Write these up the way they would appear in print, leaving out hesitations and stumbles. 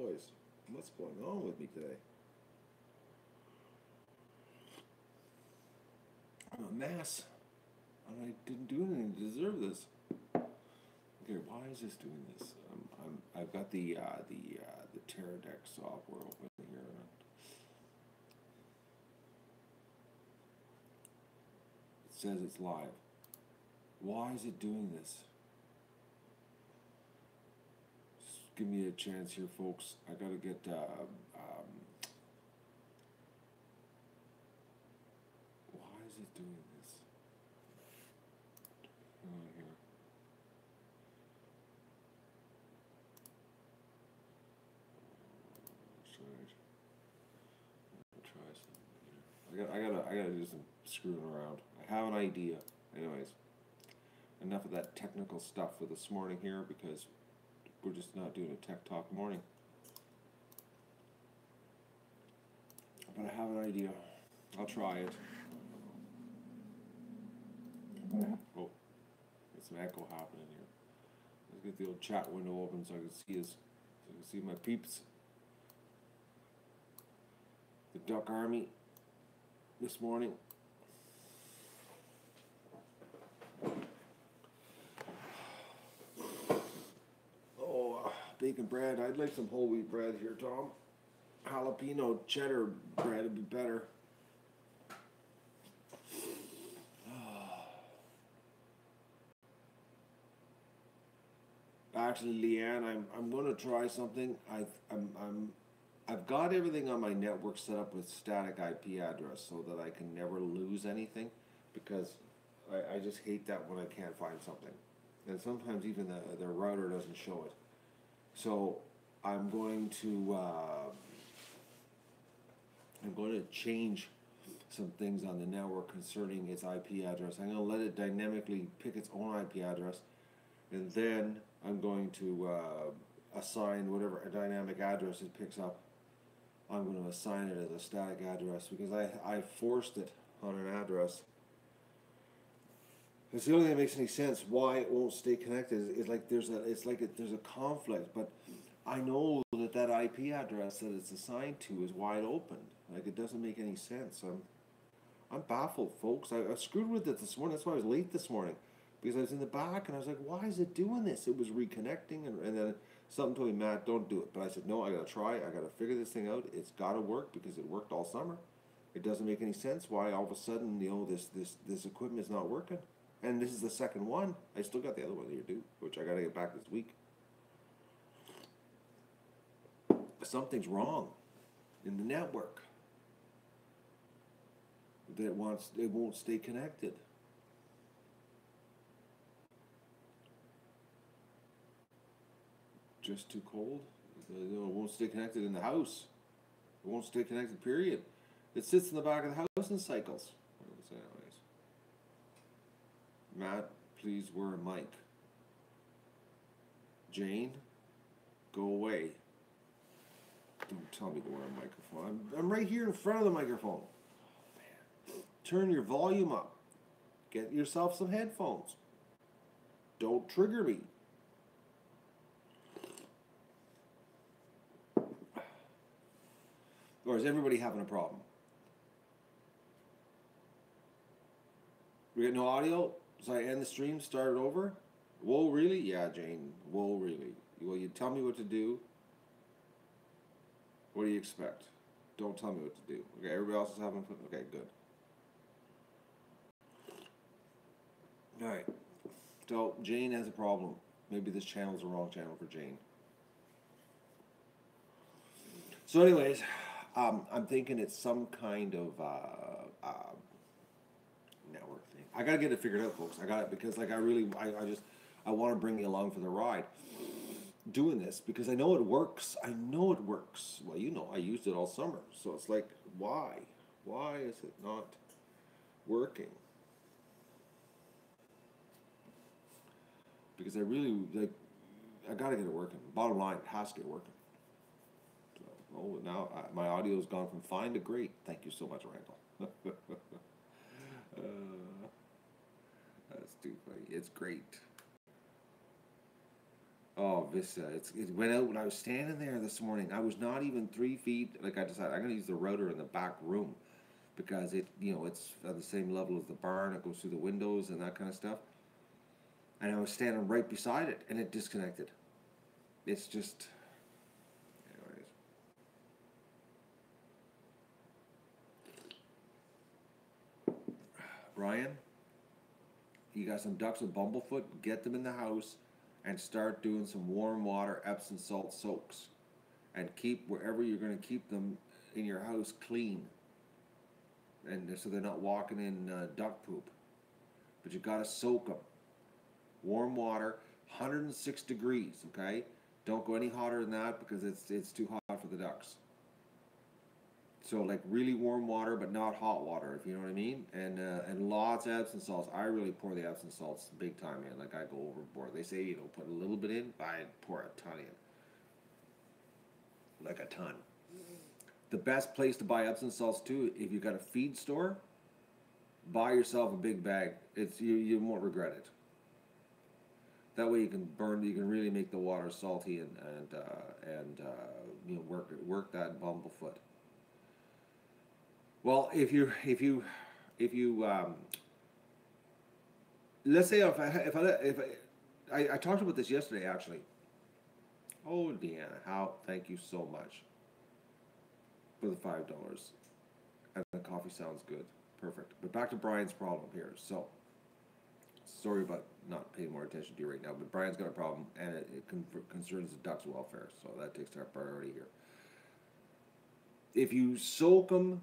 boys. What's going on with me today? I'm a mess. And I didn't do anything to deserve this. Okay, why is this doing this? I've got the Teradek software open here. It says it's live. Why is it doing this? Just give me a chance here, folks. I gotta get why is it doing this? Hang on here. Try something here. I gotta do some screwing around. I have an idea. Anyways, enough of that technical stuff for this morning here, because we're just not doing a tech talk morning. But I have an idea. I'll try it. Oh, there's some echo happening here. Let's get the old chat window open so I can see my peeps. The Duck Army this morning. Oh, bacon bread. I'd like some whole wheat bread here, Tom. Jalapeno cheddar bread would be better. Actually, Leanne, I'm going to try something. I've got everything on my network set up with static IP address so that I can never lose anything, because I just hate that when I can't find something, and sometimes even the router doesn't show it. So I'm going to change some things on the network concerning its IP address. I'm going to let it dynamically pick its own IP address, and then I'm going to assign whatever dynamic address it picks up. I'm going to assign it as a static address, because I forced it on an address. It's the only thing that makes any sense. Why it won't stay connected is like there's a conflict, but I know that IP address that it's assigned to is wide open. Like, it doesn't make any sense. I'm baffled, folks. I screwed with it this morning. That's why I was late this morning, because I was in the back and I was like, why is it doing this? It was reconnecting, and then something told me, Matt, don't do it. But I said, no, I got to try. I got to figure this thing out. It's got to work, because it worked all summer. It doesn't make any sense why all of a sudden, this equipment is not working. And this is the second one. I still got the other one here too, which I got to get back this week. Something's wrong in the network. It won't stay connected. Just too cold. It won't stay connected in the house. It won't stay connected, period. It sits in the back of the house and cycles. Anyways. Matt, please wear a mic. Jane, go away. Don't tell me to wear a microphone. I'm right here in front of the microphone. Oh, man. Turn your volume up. Get yourself some headphones. Don't trigger me. Or is everybody having a problem? We got no audio? So I end the stream, start it over? Whoa, really? Yeah, Jane. Whoa, really? Well, you tell me what to do. What do you expect? Don't tell me what to do. Okay, everybody else is having fun? Okay, good. Alright. So, Jane has a problem. Maybe this channel is the wrong channel for Jane. So anyways, I'm thinking it's some kind of network thing. I gotta get it figured out, folks. I got it, because like I want to bring you along for the ride doing this, because I know it works. I know it works. Well, you know, I used it all summer. So it's like, why? Why is it not working? Because I really, I gotta get it working. Bottom line, it has to get working. Oh, now my audio has gone from fine to great. Thank you so much, Randall. That's too funny. It's great. Oh, Vista. It went out when I was standing there this morning. I was not even 3 feet. Like I decided, I'm gonna use the router in the back room because it's at the same level as the barn. It goes through the windows and that kind of stuff. And I was standing right beside it, and it disconnected. It's just, anyways. Brian, you got some ducks with bumblefoot. Get them in the house, and start doing some warm water Epsom salt soaks, and keep wherever you're going to keep them in your house clean, and so they're not walking in duck poop. But you got to soak them. Warm water, 106 degrees. Okay, don't go any hotter than that because it's too hot for the ducks. So like really warm water, but not hot water, if you know what I mean. And lots of Epsom salts. I really pour the Epsom salts big time in. Like I go overboard. They say put a little bit in, but I pour a ton in, like a ton. The best place to buy Epsom salts too, if you got a feed store, buy yourself a big bag. You won't regret it. That way you can really make the water salty and work that bumblefoot. Well, if you let's say I talked about this yesterday actually. Oh, Deanna, how thank you so much for the $5, and the coffee sounds good, perfect. But back to Brian's problem here. So sorry about not paying more attention to you right now, but Brian's got a problem, and it concerns the ducks' welfare. So that takes our priority here. If you soak them,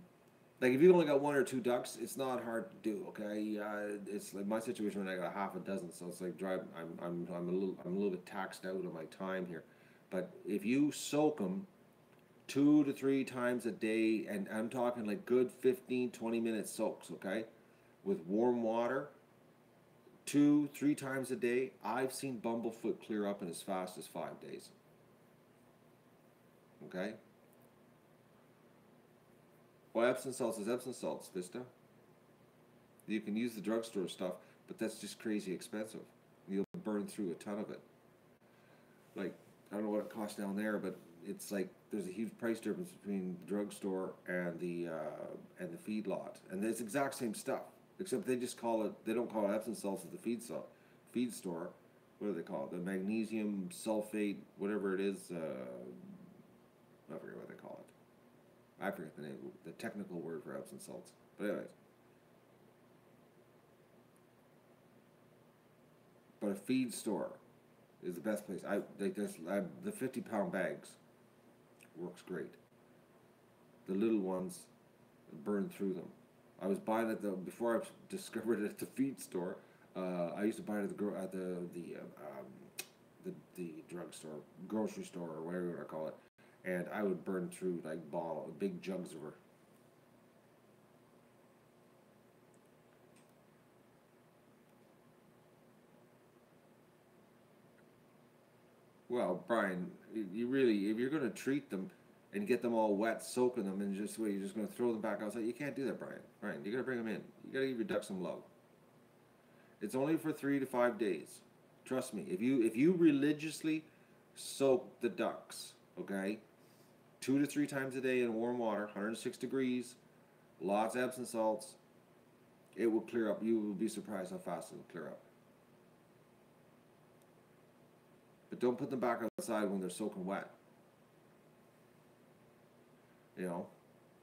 like if you only got one or two ducks, it's not hard to do. Okay, it's like my situation when I got a half a dozen, so it's like drive. I'm a little bit taxed out of my time here, but if you soak them 2 to 3 times a day, and I'm talking like good 15, 20 minute soaks, okay, with warm water, 2, 3 times a day, I've seen bumblefoot clear up in as fast as 5 days. Okay. Well, Epsom salts is Epsom salts, Vista. You can use the drugstore stuff, but that's just crazy expensive. You'll burn through a ton of it. Like, I don't know what it costs down there, but it's like there's a huge price difference between the drugstore and the feed lot, and it's exact same stuff, except they just call it. They don't call it Epsom salts at the feed store. What do they call it? The magnesium sulfate, whatever it is. I forget what they call it. I forget the name, the technical word for Epsom salts. But anyways, but a feed store is the best place. The 50-pound bags works great. The little ones burn through them. I was buying it before I discovered it at the feed store. I used to buy it at the drugstore, grocery store, or whatever you want to call it, and I would burn through like big jugs of her. Well, Brian, you really, if you're going to treat them and get them all wet, soaking them, and you're just going to throw them back outside, you can't do that, Brian. Brian, you got to bring them in. You got to give your ducks some love. It's only for 3 to 5 days. Trust me. If you religiously soak the ducks, okay, 2 to 3 times a day in warm water, 106 degrees, lots of Epsom salts, it will clear up. You will be surprised how fast it will clear up. But don't put them back outside when they're soaking wet. You know,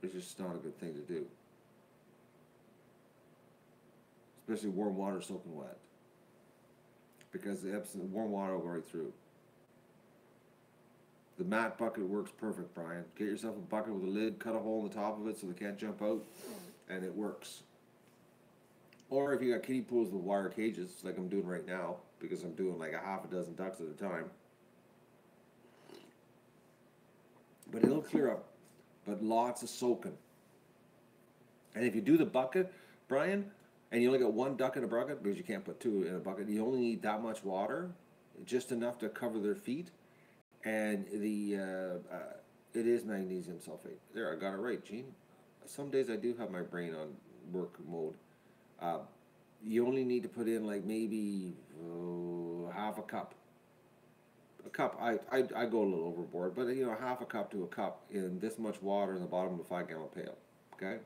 it's just not a good thing to do. Especially warm water soaking wet. Because the warm water will go right through. The mat bucket works perfect, Brian. Get yourself a bucket with a lid, cut a hole in the top of it so they can't jump out, and it works. Or if you got kiddie pools with wire cages, like I'm doing right now, because I'm doing like a half a dozen ducks at a time. But it'll clear up. But lots of soaking. And if you do the bucket, Brian, and you only got one duck in a bucket, because you can't put two in a bucket, you only need that much water, just enough to cover their feet. And it is magnesium sulfate. There, I got it right, Gene. Some days I do have my brain on work mode. You only need to put in like maybe half a cup, a cup. I go a little overboard, but you know, half a cup to a cup in this much water in the bottom of a 5 gallon pail. Okay,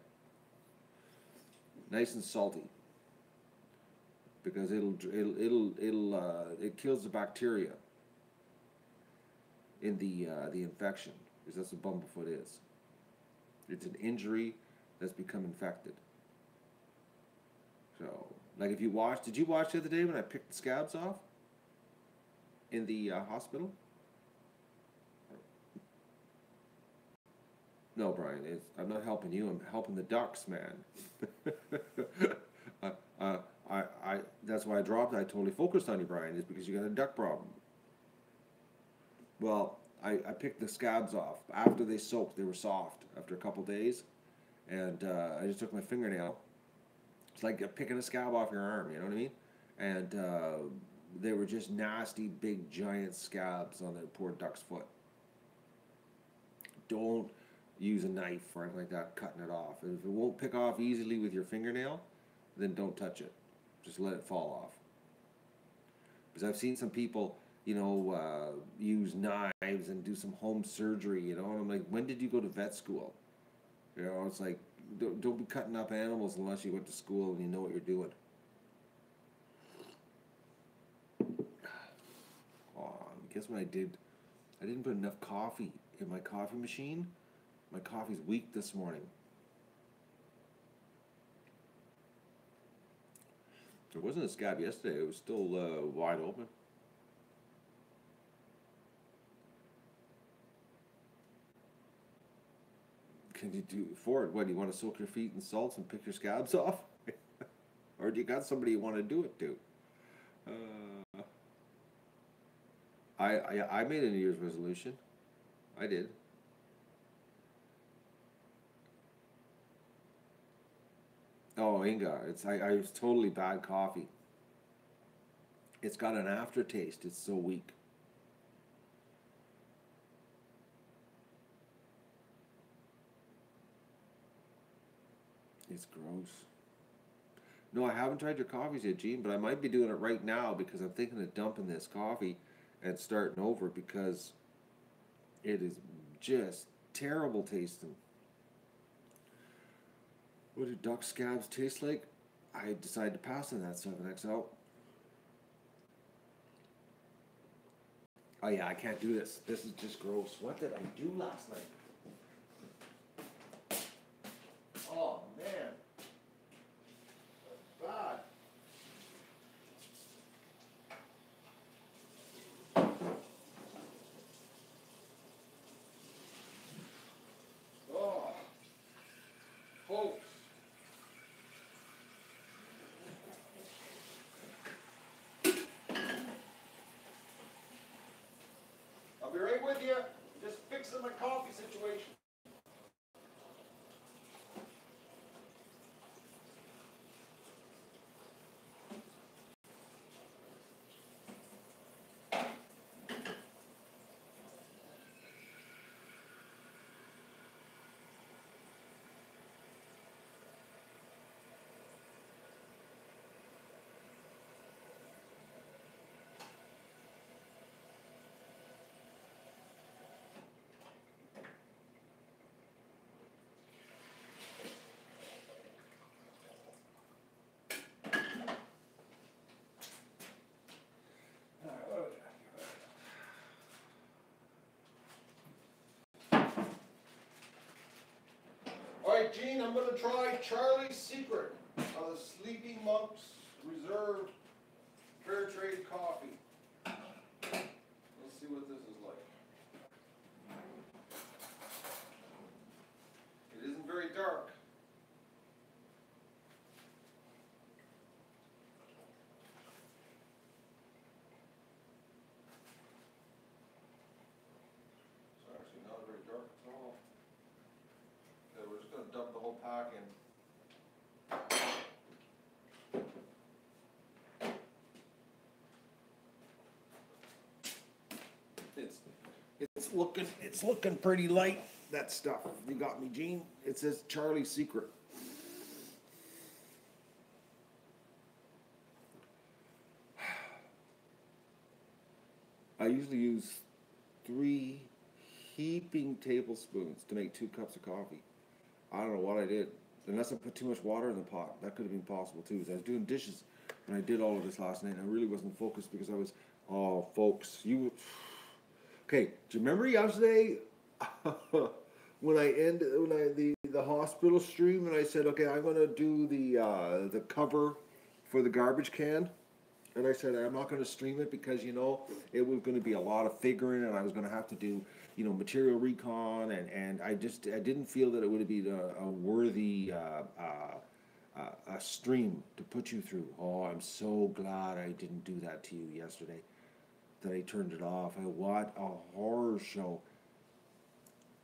nice and salty because it kills the bacteria in the infection because that's what bumblefoot is. It's an injury that's become infected. So, like if you watched, did you watch the other day when I picked the scabs off in the hospital? No, Brian, I'm not helping you. I'm helping the ducks, man. uh, uh, that's why I dropped. I totally focused on you, Brian, is because you got a duck problem. Well, I picked the scabs off after they soaked. They were soft after a couple days, and I just took my fingernail. It's like picking a scab off your arm. You know what I mean? And they were just nasty, big, giant scabs on the poor duck's foot. Don't use a knife or anything like that cutting it off. If it won't pick off easily with your fingernail, then don't touch it. Just let it fall off. Because I've seen some people, you know, use knives and do some home surgery, you know, and I'm like, when did you go to vet school? You know, it's like, don't be cutting up animals unless you went to school and you know what you're doing. Oh, guess what I did? I didn't put enough coffee in my coffee machine. My coffee's weak this morning. There wasn't a scab yesterday. It was still wide open. Can you do for it? What, do you want to soak your feet in salt and pick your scabs off? Or do you got somebody you want to do it to? Uh, I made a New Year's resolution. I did. Oh, Inga, I was totally bad coffee. It's got an aftertaste. It's so weak. It's gross. No, I haven't tried your coffees yet, Gene, but I might be doing it right now because I'm thinking of dumping this coffee and starting over because it is just terrible tasting. What do duck scabs taste like? I decided to pass on that 7XL. Oh yeah, I can't do this. This is just gross. What did I do last night? Oh man, bad. Oh, folks. I'll be right with you. Just fixing my coffee situation. Alright, Gene, I'm going to try Charlie's Secret of the Sleeping Monks Reserve Fair Trade Coffee. Let's see what this is like. It isn't very dark. It's actually not very dark at all. Okay, we're just going to dump the whole pack in. It's looking pretty light, that stuff. You got me, Gene. It says Charlie's Secret. I usually use 3 heaping tablespoons to make 2 cups of coffee. I don't know what I did. Unless I put too much water in the pot. That could have been possible too. I was doing dishes when I did all of this last night, and I really wasn't focused because I was, oh, folks, you. Okay, do you remember yesterday when the hospital stream and I said, okay, I'm gonna do the cover for the garbage can, and I said I'm not gonna stream it because it was gonna be a lot of figuring, and I was gonna have to do material recon, and I didn't feel that it would be a worthy a stream to put you through. Oh, I'm so glad I didn't do that to you yesterday. That I turned it off. What a horror show.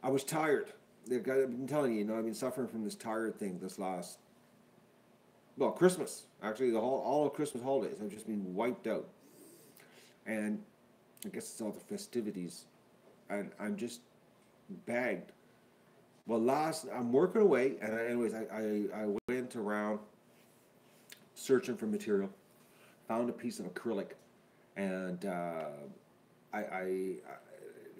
I was tired. I've been telling you, I've been suffering from this tired thing this last, well, Christmas. Actually, all of Christmas holidays. I've just been wiped out. And I guess it's all the festivities. And I'm just bagged. Well, I'm working away, and I went around searching for material, found a piece of acrylic, and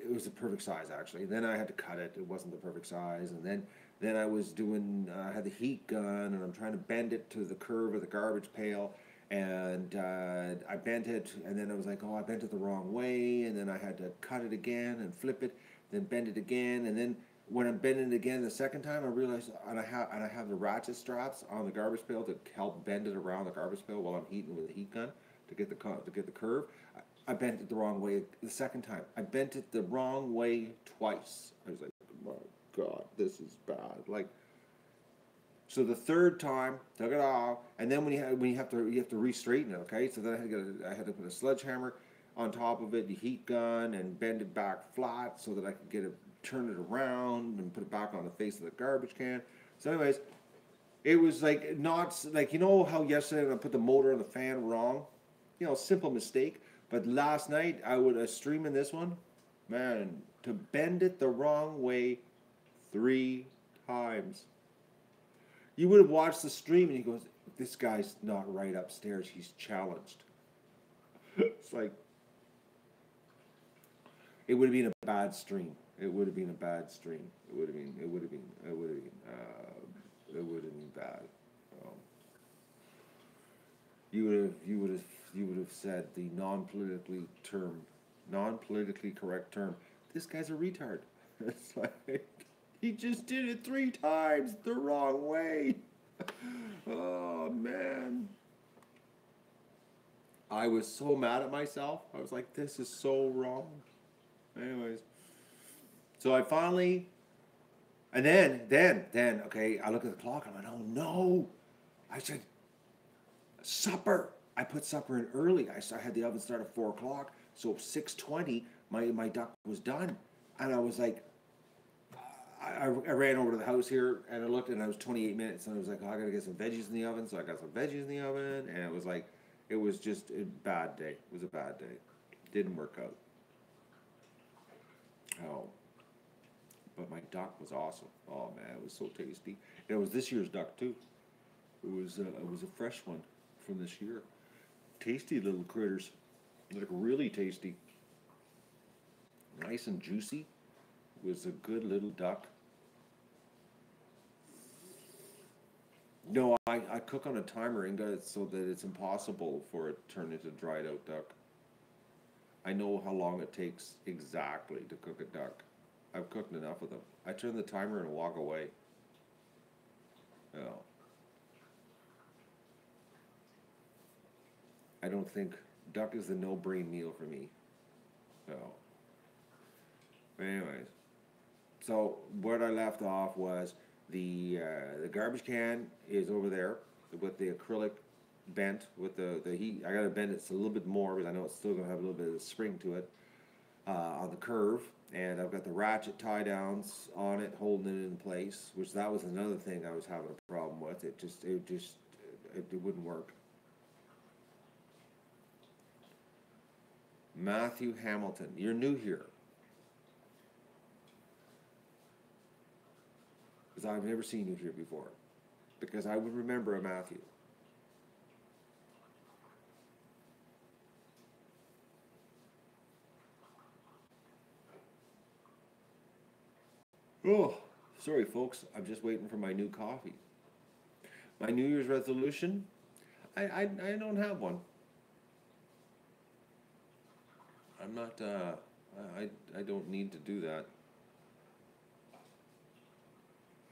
it was the perfect size actually. Then I had to cut it. It wasn't the perfect size, and then I was doing. I had the heat gun, and I'm trying to bend it to the curve of the garbage pail, and I bent it, and then I was like, oh, I bent it the wrong way, and then I had to cut it again and flip it, then bend it again, and then when I'm bending it again the second time, I realized, and I have the ratchet straps on the garbage pail to help bend it around the garbage pail while I'm heating with the heat gun to get the curve. I bent it the wrong way the second time. I bent it the wrong way twice. I was like, oh my God, this is bad. Like, so the third time, took it off, and then when you have to re-straighten it. Okay, so then I had to put a sledgehammer on top of it, the heat gun, and bend it back flat so that I could turn it around and put it back on the face of the garbage can. So, anyways, it was like not like how yesterday I put the motor on the fan wrong. Simple mistake. But last night I would stream in this one, man, to bend it the wrong way 3 times. You would have watched the stream and he goes, this guy's not right upstairs, he's challenged. It's like, it would have been a bad stream. It would have been a bad stream. It would have been bad. You would have said the non-politically correct term. This guy's a retard. It's like he just did it 3 times the wrong way. Oh man. I was so mad at myself. I was like, this is so wrong. Anyways. So I finally, and then, okay, I look at the clock, and I went, oh no. I said, supper. I put supper in early. I had the oven start at 4 o'clock, so 6:20, my duck was done. And I was like, I ran over to the house here, and I looked, and I was 28 minutes, and I was like, oh, I gotta get some veggies in the oven, so I got some veggies in the oven, and it was like, it was just a bad day. It was a bad day. Didn't work out. Oh. But my duck was awesome. Oh man, it was so tasty. And it was this year's duck too. It was a fresh one from this year. Tasty little critters, like really tasty. Nice and juicy. It was a good little duck. No, I cook on a timer and got it so that it's impossible for it to turn into dried out duck. I know how long it takes exactly to cook a duck. I've cooked enough of them. I turn the timer and walk away. Oh. I don't think duck is the no-brain meal for me. So, anyways, so what I left off was the garbage can is over there with the acrylic bent with the heat. I gotta bend it a little bit more because I know it's still gonna have a little bit of spring to it on the curve. And I've got the ratchet tie downs on it, holding it in place. Which that was another thing I was having a problem with. It wouldn't work. Matthew Hamilton, you're new here. Because I've never seen you here before. Because I would remember a Matthew. Oh, sorry, folks. I'm just waiting for my new coffee. My New Year's resolution? I don't have one. I'm not. I don't need to do that.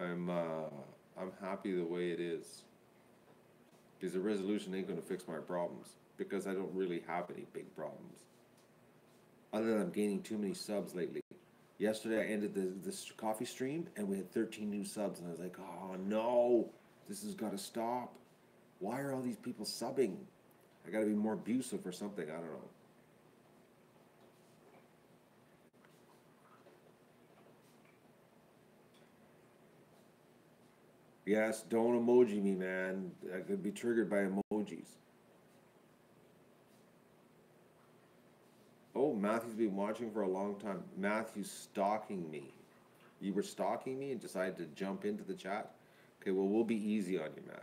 I'm. I'm happy the way it is. Because a resolution ain't gonna fix my problems. Because I don't really have any big problems. Other than I'm gaining too many subs lately. Yesterday I ended this coffee stream and we had 13 new subs and I was like, oh no, this has got to stop. Why are all these people subbing? I got to be more abusive or something. I don't know. Yes, don't emoji me, man. I could be triggered by emojis. Oh, Matthew's been watching for a long time. Matthew's stalking me. You were stalking me and decided to jump into the chat? Okay, well, we'll be easy on you, Matt.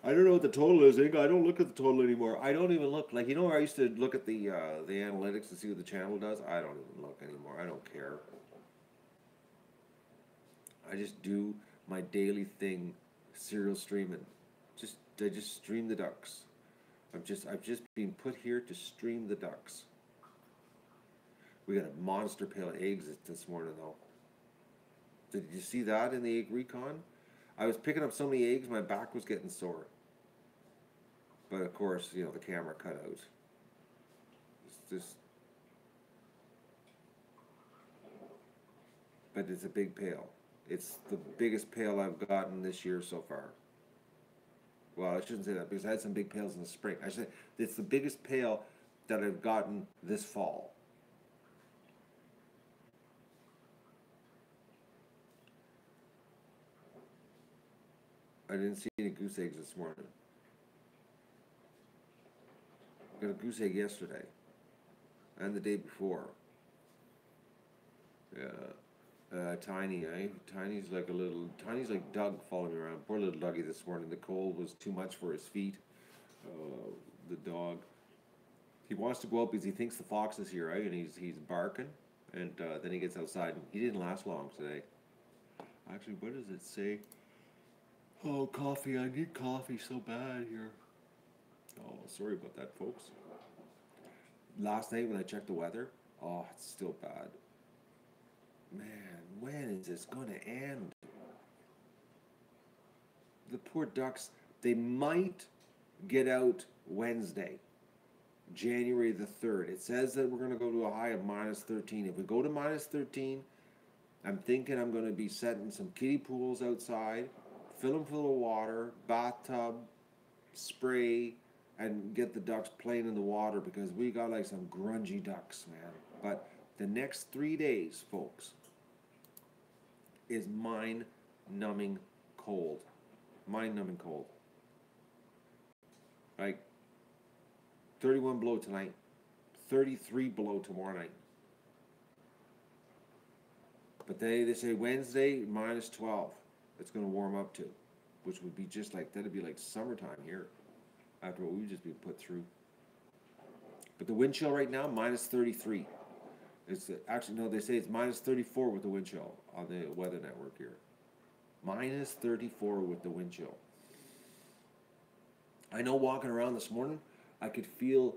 I don't know what the total is, Inga. I don't look at the total anymore. I don't even look. Like, you know where I used to look at the analytics to see what the channel does? I don't even look anymore. I don't care. I just do my daily thing, serial streaming. I just stream the ducks. I've just been put here to stream the ducks. We got a monster pail of eggs this morning though. Did you see that in the egg recon? I was picking up so many eggs, my back was getting sore. But of course, you know, the camera cut out. It's just, but it's a big pail. It's the biggest pail I've gotten this year so far. Well, I shouldn't say that because I had some big pails in the spring. I should say it's the biggest pail that I've gotten this fall. I didn't see any goose eggs this morning. I got a goose egg yesterday and the day before. Yeah. Tiny, eh? Tiny's like Doug following me around. Poor little Dougie this morning. The cold was too much for his feet. The dog. He wants to go up because he thinks the fox is here, right? And he's barking. And then he gets outside. And he didn't last long today. Actually, what does it say? Oh, coffee. I need coffee so bad here. Oh, sorry about that, folks. Last night when I checked the weather, oh, it's still bad. Man, when is this going to end? The poor ducks, they might get out Wednesday, January the 3rd. It says that we're going to go to a high of minus 13. If we go to minus 13, I'm thinking I'm going to be setting some kiddie pools outside, fill them full of water, bathtub, spray, and get the ducks playing in the water because we got like some grungy ducks, man. But the next 3 days, folks, is mind-numbing cold. Mind-numbing cold. Like 31 below tonight, 33 below tomorrow night. But they say Wednesday minus 12. It's going to warm up to, which would be just like that'd be like summertime here, after what we've just been put through. But the wind chill right now minus 33. It's actually no, they say it's minus 34 with the wind chill on the weather network here. Minus 34 with the wind chill. I know walking around this morning, I could feel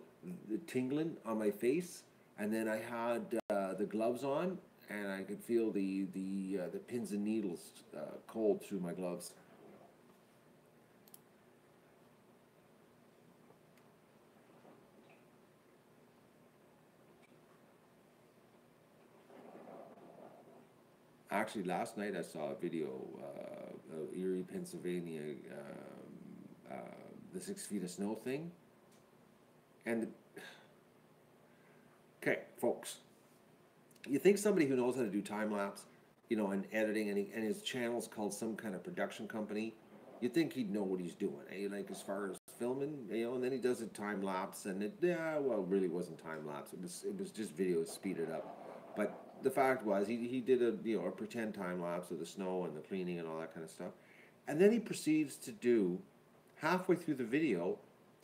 the tingling on my face, and then I had the gloves on, and I could feel the pins and needles cold through my gloves. Actually, last night I saw a video of Erie, Pennsylvania, the 6 feet of snow thing. And, okay, folks, you think somebody who knows how to do time lapse, you know, and editing, and his channel's called some kind of production company, you'd think he'd know what he's doing, eh? Like as far as filming, you know, and then he does a time lapse, and it, yeah, well, it really wasn't time lapse. It was just video speeded up. But the fact was, he did a pretend time lapse of the snow and the cleaning and all that kind of stuff, and then he proceeds to do halfway through the video,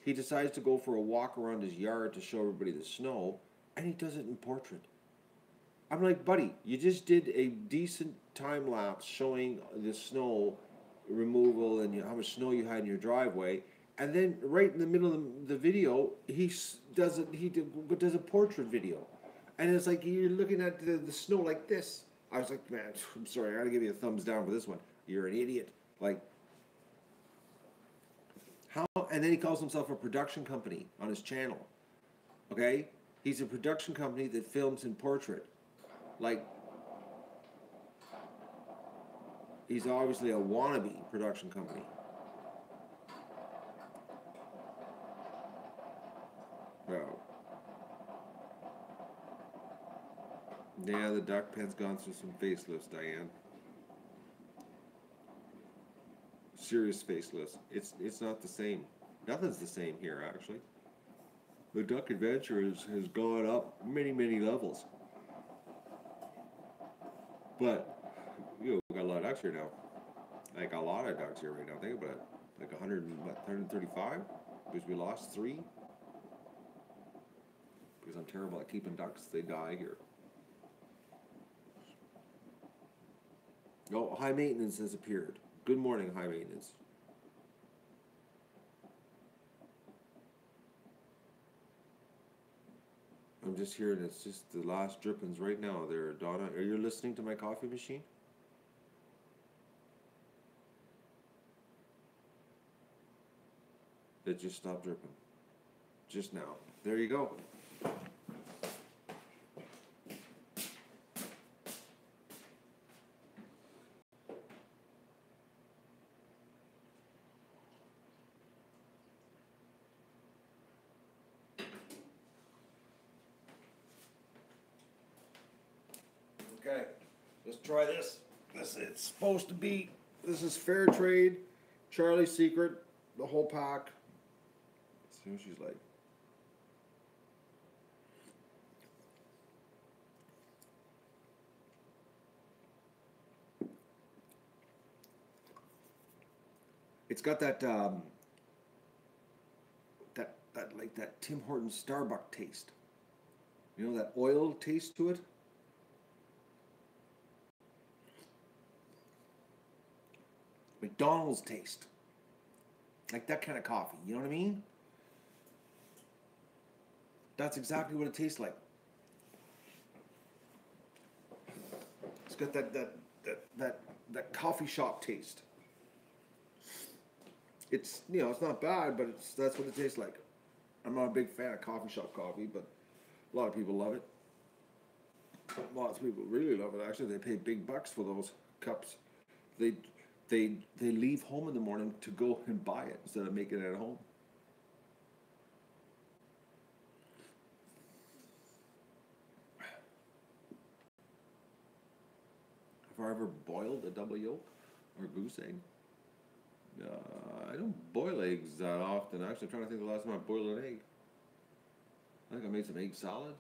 He decides to go for a walk around his yard to show everybody the snow, and he does it in portrait. I'm like, buddy, you just did a decent time lapse showing the snow removal and how much snow you had in your driveway, and then right in the middle of the video, does it. Does a portrait video, and it's like you're looking at the snow like this. I was like, man, I'm sorry, I gotta give you a thumbs down for this one. You're an idiot. Like, how? And then he calls himself a production company on his channel. Okay, he's a production company that films in portrait. Like, he's obviously a wannabe production company. Well, yeah, the duck pen's gone through some facelifts, Diane. Serious facelifts. It's not the same. Nothing's the same here, actually. The Duck Adventure has gone up many levels. But, we got a lot of ducks here now. Like a lot of ducks here right now. Think about it. Like 135? Because we lost 3. Because I'm terrible at keeping ducks. They die here. Oh, High Maintenance has appeared. Good morning, High Maintenance. I'm just hearing it's just the last drippings right now there, Donna. Are you listening to my coffee machine? It just stopped dripping. Just now. There you go. Okay, let's try this. It's supposed to be, this is Fair Trade, Charlie's Secret, the whole pack. Let's see what she's like. It's got that that Tim Hortons Starbucks taste. You know, that oil taste to it. McDonald's taste. Like that kind of coffee, you know what I mean? That's exactly what it tastes like. It's got that coffee shop taste. It's it's not bad, but that's what it tastes like. I'm not a big fan of coffee shop coffee, but a lot of people love it. Lots of people really love it. Actually, they pay big bucks for those cups. They they leave home in the morning to go and buy it instead of making it at home. Have I ever boiled a double yolk or goose egg? I don't boil eggs that often. Actually, I'm trying to think of the last time I boiled an egg. I think I made some egg salad.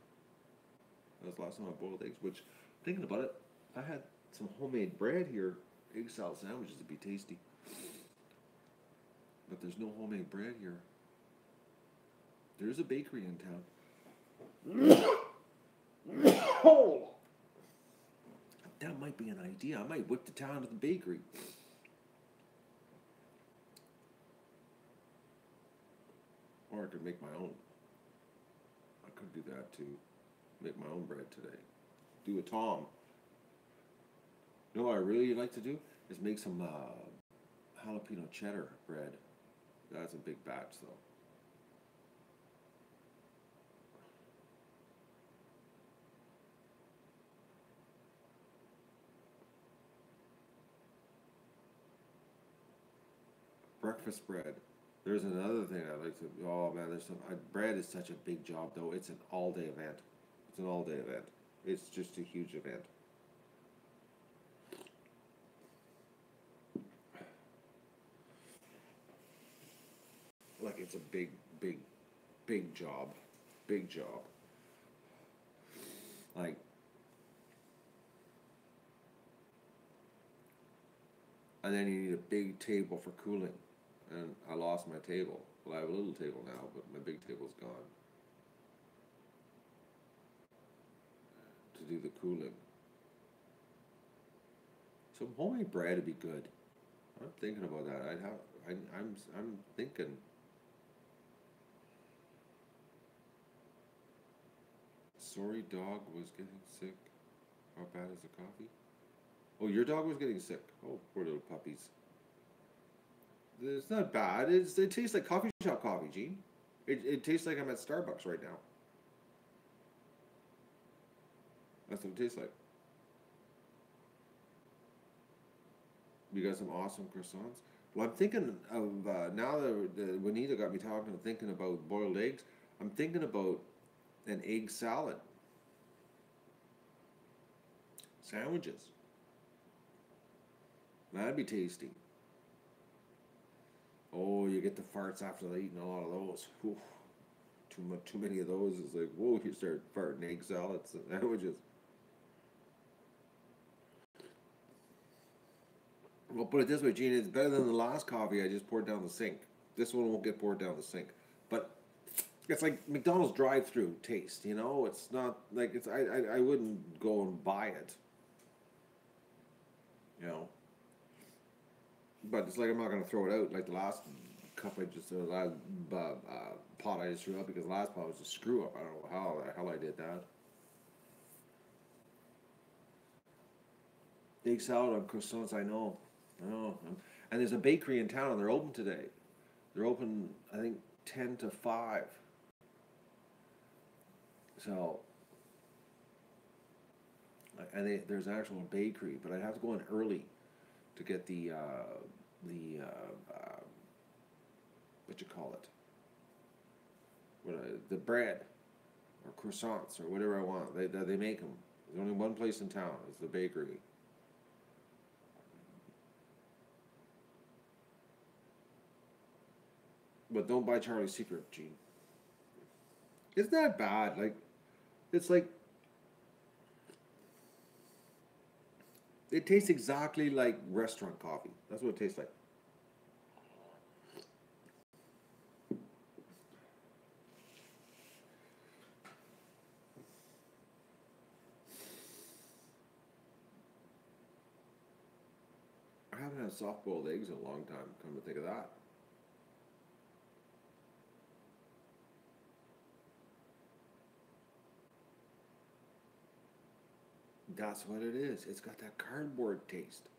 That was the last time I boiled eggs, which, thinking about it, I had some homemade bread here. Egg salad sandwiches would be tasty. But there's no homemade bread here. There's a bakery in town. Oh! That might be an idea. I might whip to town to the bakery. Or I could make my own. I could do that too. Make my own bread today. Do a Tom. You know what I really like to do? Is make some jalapeno cheddar bread. That's a big batch though. Breakfast bread. There's another thing I like to. Oh man, bread is such a big job though. It's an all-day event. It's an all-day event. It's just a huge event. Like it's a big job. Big job. Like, and then you need a big table for cooling. and I lost my table. Well, I have a little table now, but my big table's gone to do the cooling. Some homemade bread would be good. I'm thinking about that. I'd have. I'm thinking. Sorry, dog was getting sick. How bad is the coffee? Oh, your dog was getting sick. Oh, poor little puppies. It's not bad. It tastes like coffee shop coffee, Gene. It tastes like I'm at Starbucks right now. That's what it tastes like. You got some awesome croissants. Well, I'm thinking of now that Juanita got me talking and thinking about boiled eggs. I'm thinking about an egg salad, sandwiches. That'd be tasty. Oh, you get the farts after eating a lot of those. Whew. Too much, too many of those is like, whoa! You start farting egg salads and sandwiches. Well, put it this way, Gene. It's better than the last coffee I just poured down the sink. This one won't get poured down the sink, but it's like McDonald's drive-through taste. You know, it's not like it's. I wouldn't go and buy it. You know, but it's like I'm not gonna throw it out like the last cup I just the last pot I just threw out because the last pot was a screw up. I don't know how the hell I did that. Egg salad on croissants. I know. And there's a bakery in town. And they're open today. They're open, I think, 10 to 5. So, there's an actual bakery, but I'd have to go in early to get the what you call it, the bread or croissants or whatever I want. They make them. There's only one place in town. It's the bakery. But don't buy Charlie's Secret, Gene. It's not bad. Like it's like it tastes exactly like restaurant coffee. That's what it tastes like. I haven't had soft boiled eggs in a long time. Come to think of that. That's what it is. It's got that cardboard taste.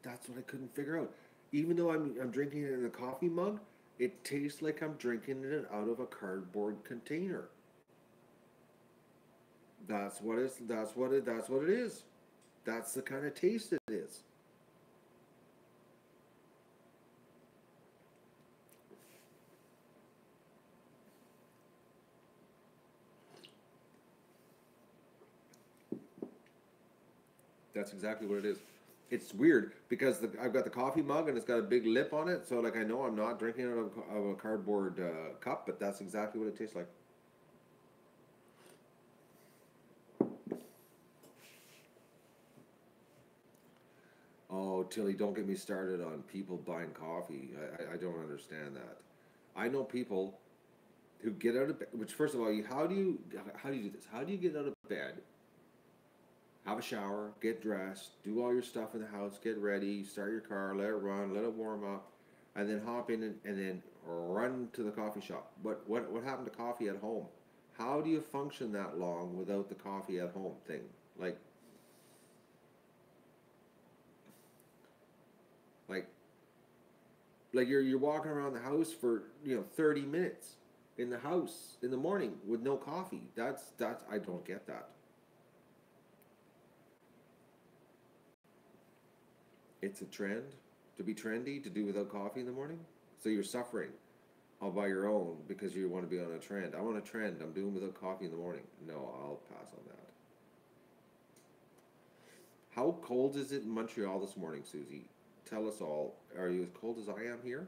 That's what I couldn't figure out. Even though I'm drinking it in a coffee mug, it tastes like I'm drinking it out of a cardboard container. That's what it is. That's the kind of taste it is. That's exactly what it is. It's weird because I've got the coffee mug and it's got a big lip on it, so like I know I'm not drinking it out of a cardboard cup, but that's exactly what it tastes like. Oh, Tilly, don't get me started on people buying coffee. I don't understand that. I know people who get out of bed. Which, first of all, how do you do this? How do you get out of bed? Have a shower, get dressed, do all your stuff in the house, get ready, start your car, let it run, let it warm up, and then hop in and then run to the coffee shop. But what happened to coffee at home? How do you function that long without the coffee at home thing? Like like like you're walking around the house for 30 minutes in the house in the morning with no coffee. That's I don't get that. It's a trend to be trendy to do without coffee in the morning. So you're suffering all by your own because you want to be on a trend. I'm on a trend. I'm doing without coffee in the morning. No, I'll pass on that. How cold is it in Montreal this morning, Susie? Tell us all. Are you as cold as I am here?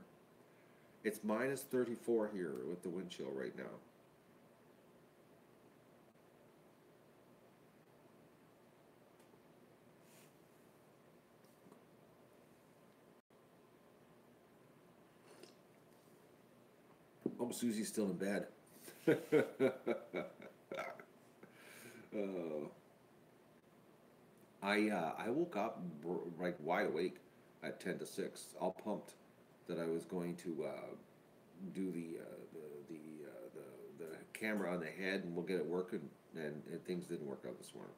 It's minus 34 here with the wind chill right now. Hope Susie's still in bed. uh, I woke up like wide awake at 10 to 6, all pumped that I was going to do the camera on the head and we'll get it working, and things didn't work out this morning.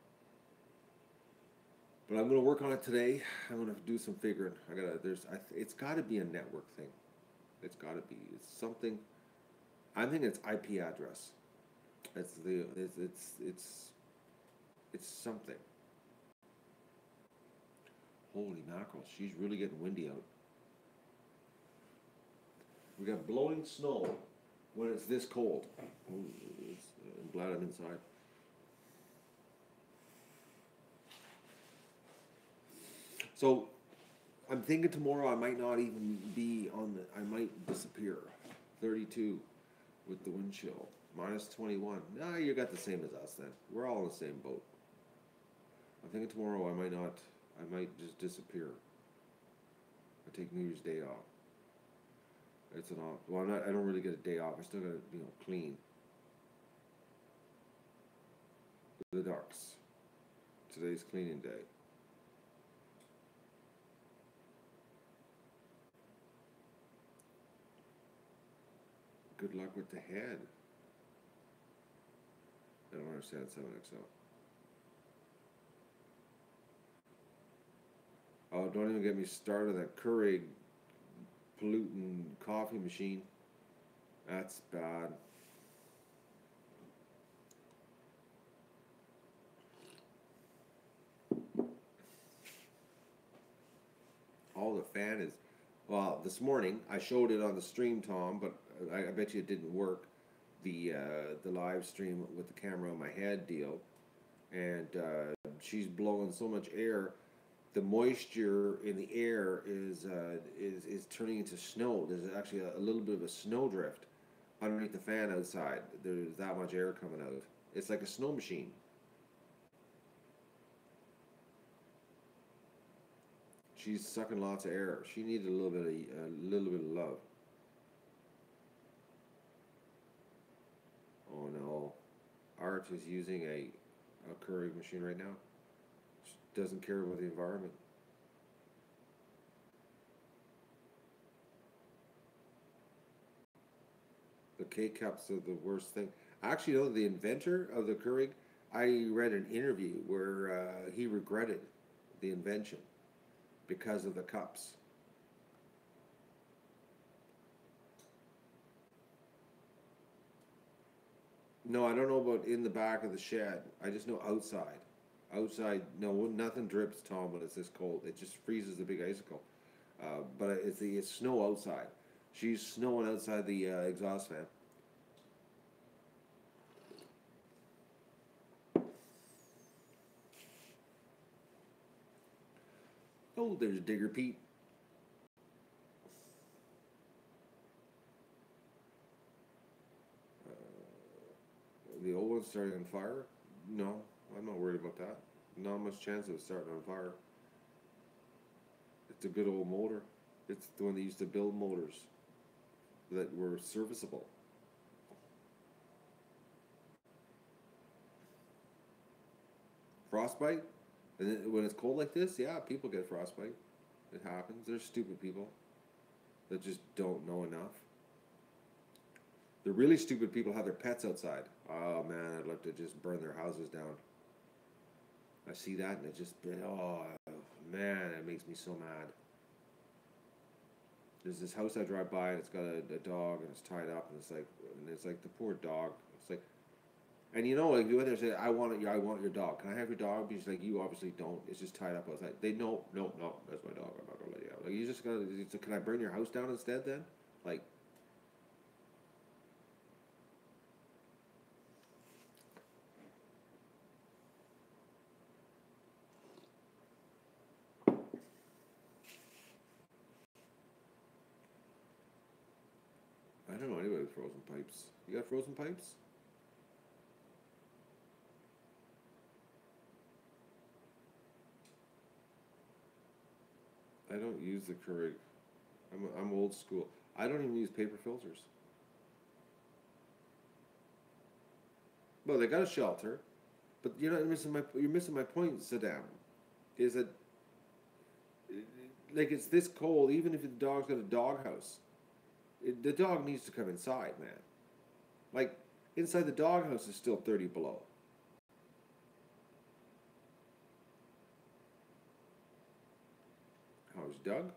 But I'm gonna work on it today. I'm gonna do some figuring. It's got to be a network thing. It's got to be. It's something. I'm thinking it's IP address. It's something. Holy mackerel! She's really getting windy out. We got blowing snow when it's this cold. I'm glad I'm inside. So I'm thinking tomorrow I might not even be on the. I might disappear. 32 with the wind chill. Minus 21. Nah, you got the same as us then. We're all in the same boat. I'm thinking tomorrow I might not. I might just disappear. I take New Year's Day off. It's an off. Well, I don't really get a day off. I still got to clean the ducks. Today's cleaning day. Good luck with the head. I don't understand 7XL. Oh, don't even get me started on that Keurig polluting coffee machine. That's bad. All the fan is, well, this morning I showed it on the stream, Tom, but I bet you it didn't work. The live stream with the camera on my head deal, and she's blowing so much air. The moisture in the air is turning into snow. There's actually a little bit of a snow drift underneath the fan outside. There's that much air coming out. It's like a snow machine. She's sucking lots of air. She needed a little bit of love. Oh no, Art is using a Keurig machine right now. She doesn't care about the environment. The K cups are the worst thing. Actually, you know, the inventor of the Keurig, I read an interview where he regretted the invention because of the cups. No, I don't know about in the back of the shed. I just know outside. Outside, no, nothing drips, Tom, when it's this cold. It just freezes the big icicle. But it's snow outside. She's snowing outside the exhaust fan. Oh, there's Digger Pete. The old one's starting on fire? No, I'm not worried about that. Not much chance of it starting on fire. It's a good old motor. It's the one that used to build motors that were serviceable. Frostbite? And then when it's cold like this, yeah, people get frostbite. It happens. There's stupid people that just don't know enough. The really stupid people have their pets outside. Oh man, I'd love to just burn their houses down. I see that and it just, oh man, it makes me so mad. There's this house I drive by and it's got a dog and it's tied up and it's like the poor dog. It's like, and you know, like you went there and say, I want your dog. Can I have your dog? Because like you obviously don't. It's just tied up outside. They no, that's my dog. I'm not gonna let you out. Like you just gotta. Can I burn your house down instead then? Like, I don't know anybody with frozen pipes. You got frozen pipes? I don't use the Keurig. I'm old school. I don't even use paper filters. Well, they got a shelter, but you're missing my point, Saddam. Is that like it's this cold? Even if the dog's got a doghouse, the dog needs to come inside, man. Like inside the doghouse is still 30 below. How's Doug?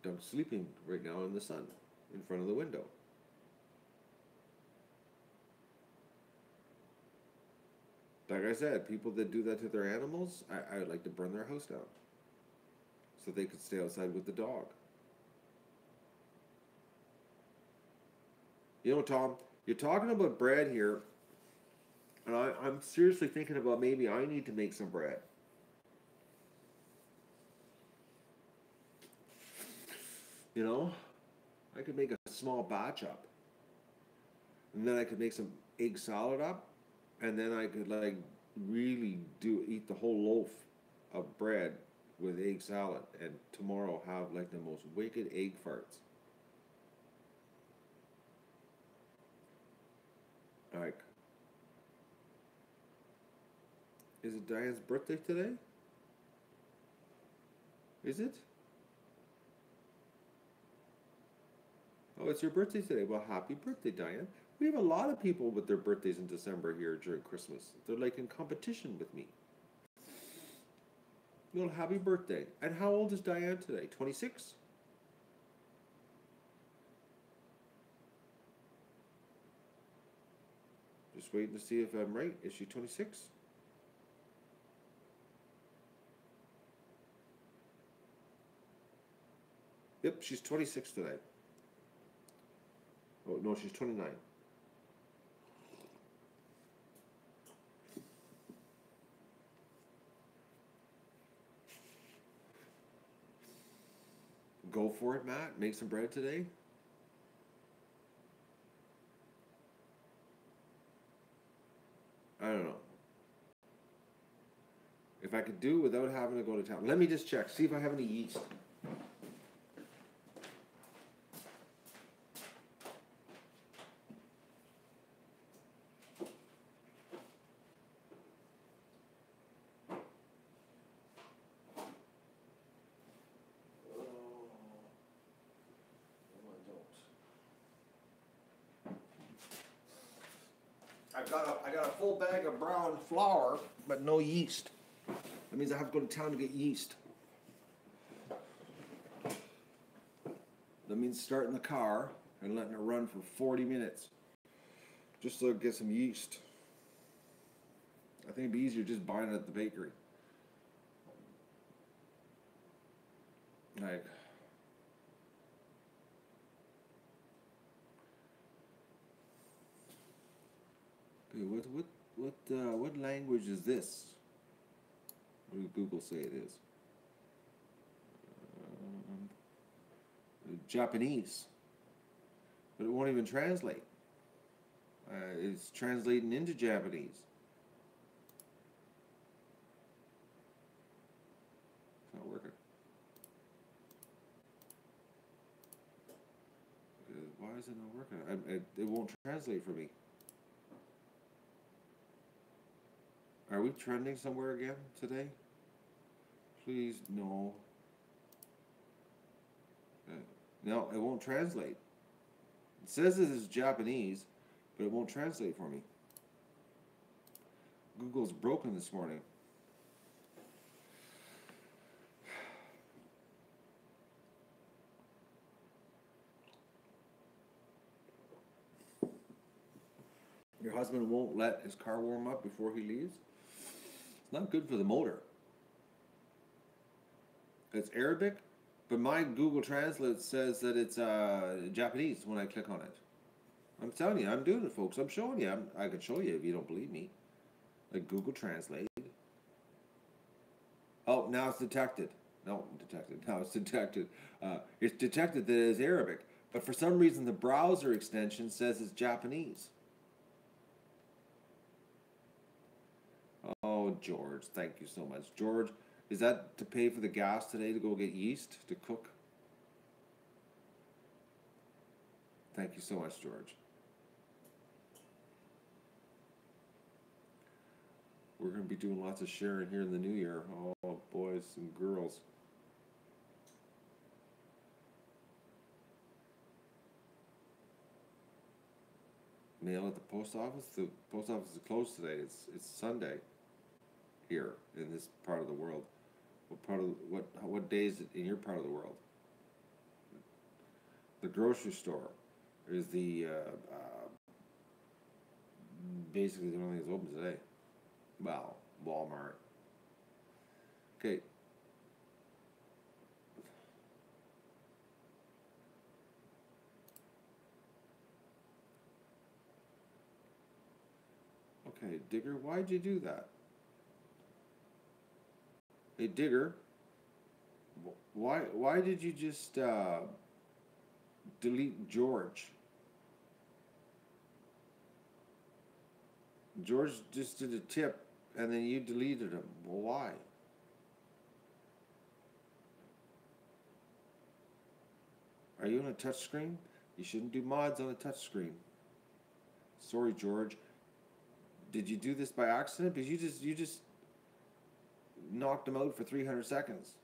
Doug's sleeping right now in the sun, in front of the window. Like I said, people that do that to their animals, I would like to burn their house down so they could stay outside with the dog. You know, Tom, you're talking about bread here, and I'm seriously thinking about maybe I need to make some bread. You know, I could make a small batch up, and then I could make some egg salad up, and then I could like really do eat the whole loaf of bread with egg salad, and tomorrow have like the most wicked egg farts. Like, is it Diane's birthday today? Is it? Oh, it's your birthday today. Well, happy birthday, Diane. We have a lot of people with their birthdays in December here during Christmas. They're like in competition with me. Well, happy birthday. And how old is Diane today? 26? Just waiting to see if I'm right. Is she 26? Yep, she's 26 today. Oh, no, she's 29. Go for it, Matt. Make some bread today. I don't know. If I could do it without having to go to town. Let me just check. See if I have any yeast. I got a full bag of brown flour, but no yeast. That means I have to go to town to get yeast. That means starting the car and letting it run for 40 minutes. Just so I get some yeast. I think it'd be easier just buying it at the bakery. Like, okay, what language is this? What did Google say it is? Japanese, but it won't even translate. It's translating into Japanese. It's not working. Why is it not working? It won't translate for me. Are we trending somewhere again today? Please, no. No, it won't translate. It says it is Japanese, but it won't translate for me. Google's broken this morning. Your husband won't let his car warm up before he leaves? It's not good for the motor. It's Arabic, but my Google Translate says that it's Japanese when I click on it. I'm telling you, I'm doing it, folks. I'm showing you. I can show you if you don't believe me. Like Google Translate. Oh, now it's detected. No, detected. Now it's detected. It's detected that it is Arabic, but for some reason the browser extension says it's Japanese. Oh, George, thank you so much. George, is that to pay for the gas today to go get yeast to cook? Thank you so much, George. We're going to be doing lots of sharing here in the new year. Oh, boys and girls. Mail at the post office. The post office is closed today. It's Sunday here in this part of the world. What day is it in your part of the world? The grocery store is basically the only thing that's open today. Well, Walmart. Okay. Okay, Digger, why'd you do that? Hey, Digger, why did you just delete George? George just did a tip, and then you deleted him. Well, why? Are you on a touch screen? You shouldn't do mods on a touch screen. Sorry, George. Did you do this by accident? Because you just knocked him out for 300 seconds.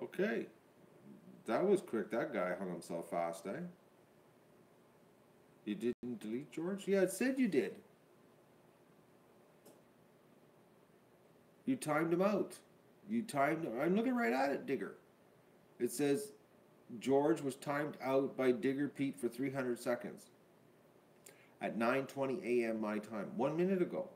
Okay. That was quick. That guy hung himself fast, eh? You didn't delete George? Yeah, it said you did. You timed him out. I'm looking right at it, Digger. It says George was timed out by Digger Pete for 300 seconds at 9:20 a.m. my time, 1 minute ago.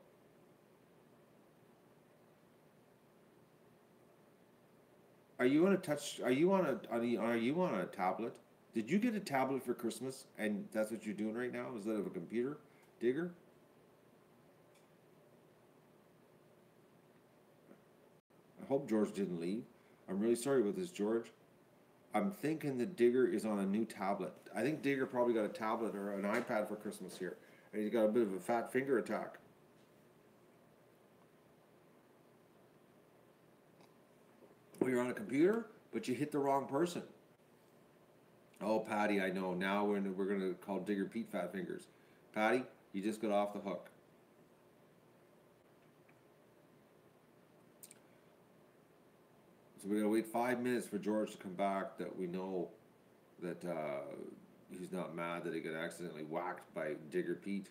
Are you on a touch? Are you on a tablet? Did you get a tablet for Christmas, and that's what you're doing right now instead of a computer, Digger? I hope George didn't leave. I'm really sorry about this, George. I'm thinking that Digger is on a new tablet. I think Digger probably got a tablet or an iPad for Christmas here, and he's got a bit of a fat finger attack. Well, you're on a computer, but you hit the wrong person. Oh, Patty, I know. Now we're going to call Digger Pete Fat Fingers. Patty, you just got off the hook. So we're going to wait 5 minutes for George to come back that we know that he's not mad that he got accidentally whacked by Digger Pete.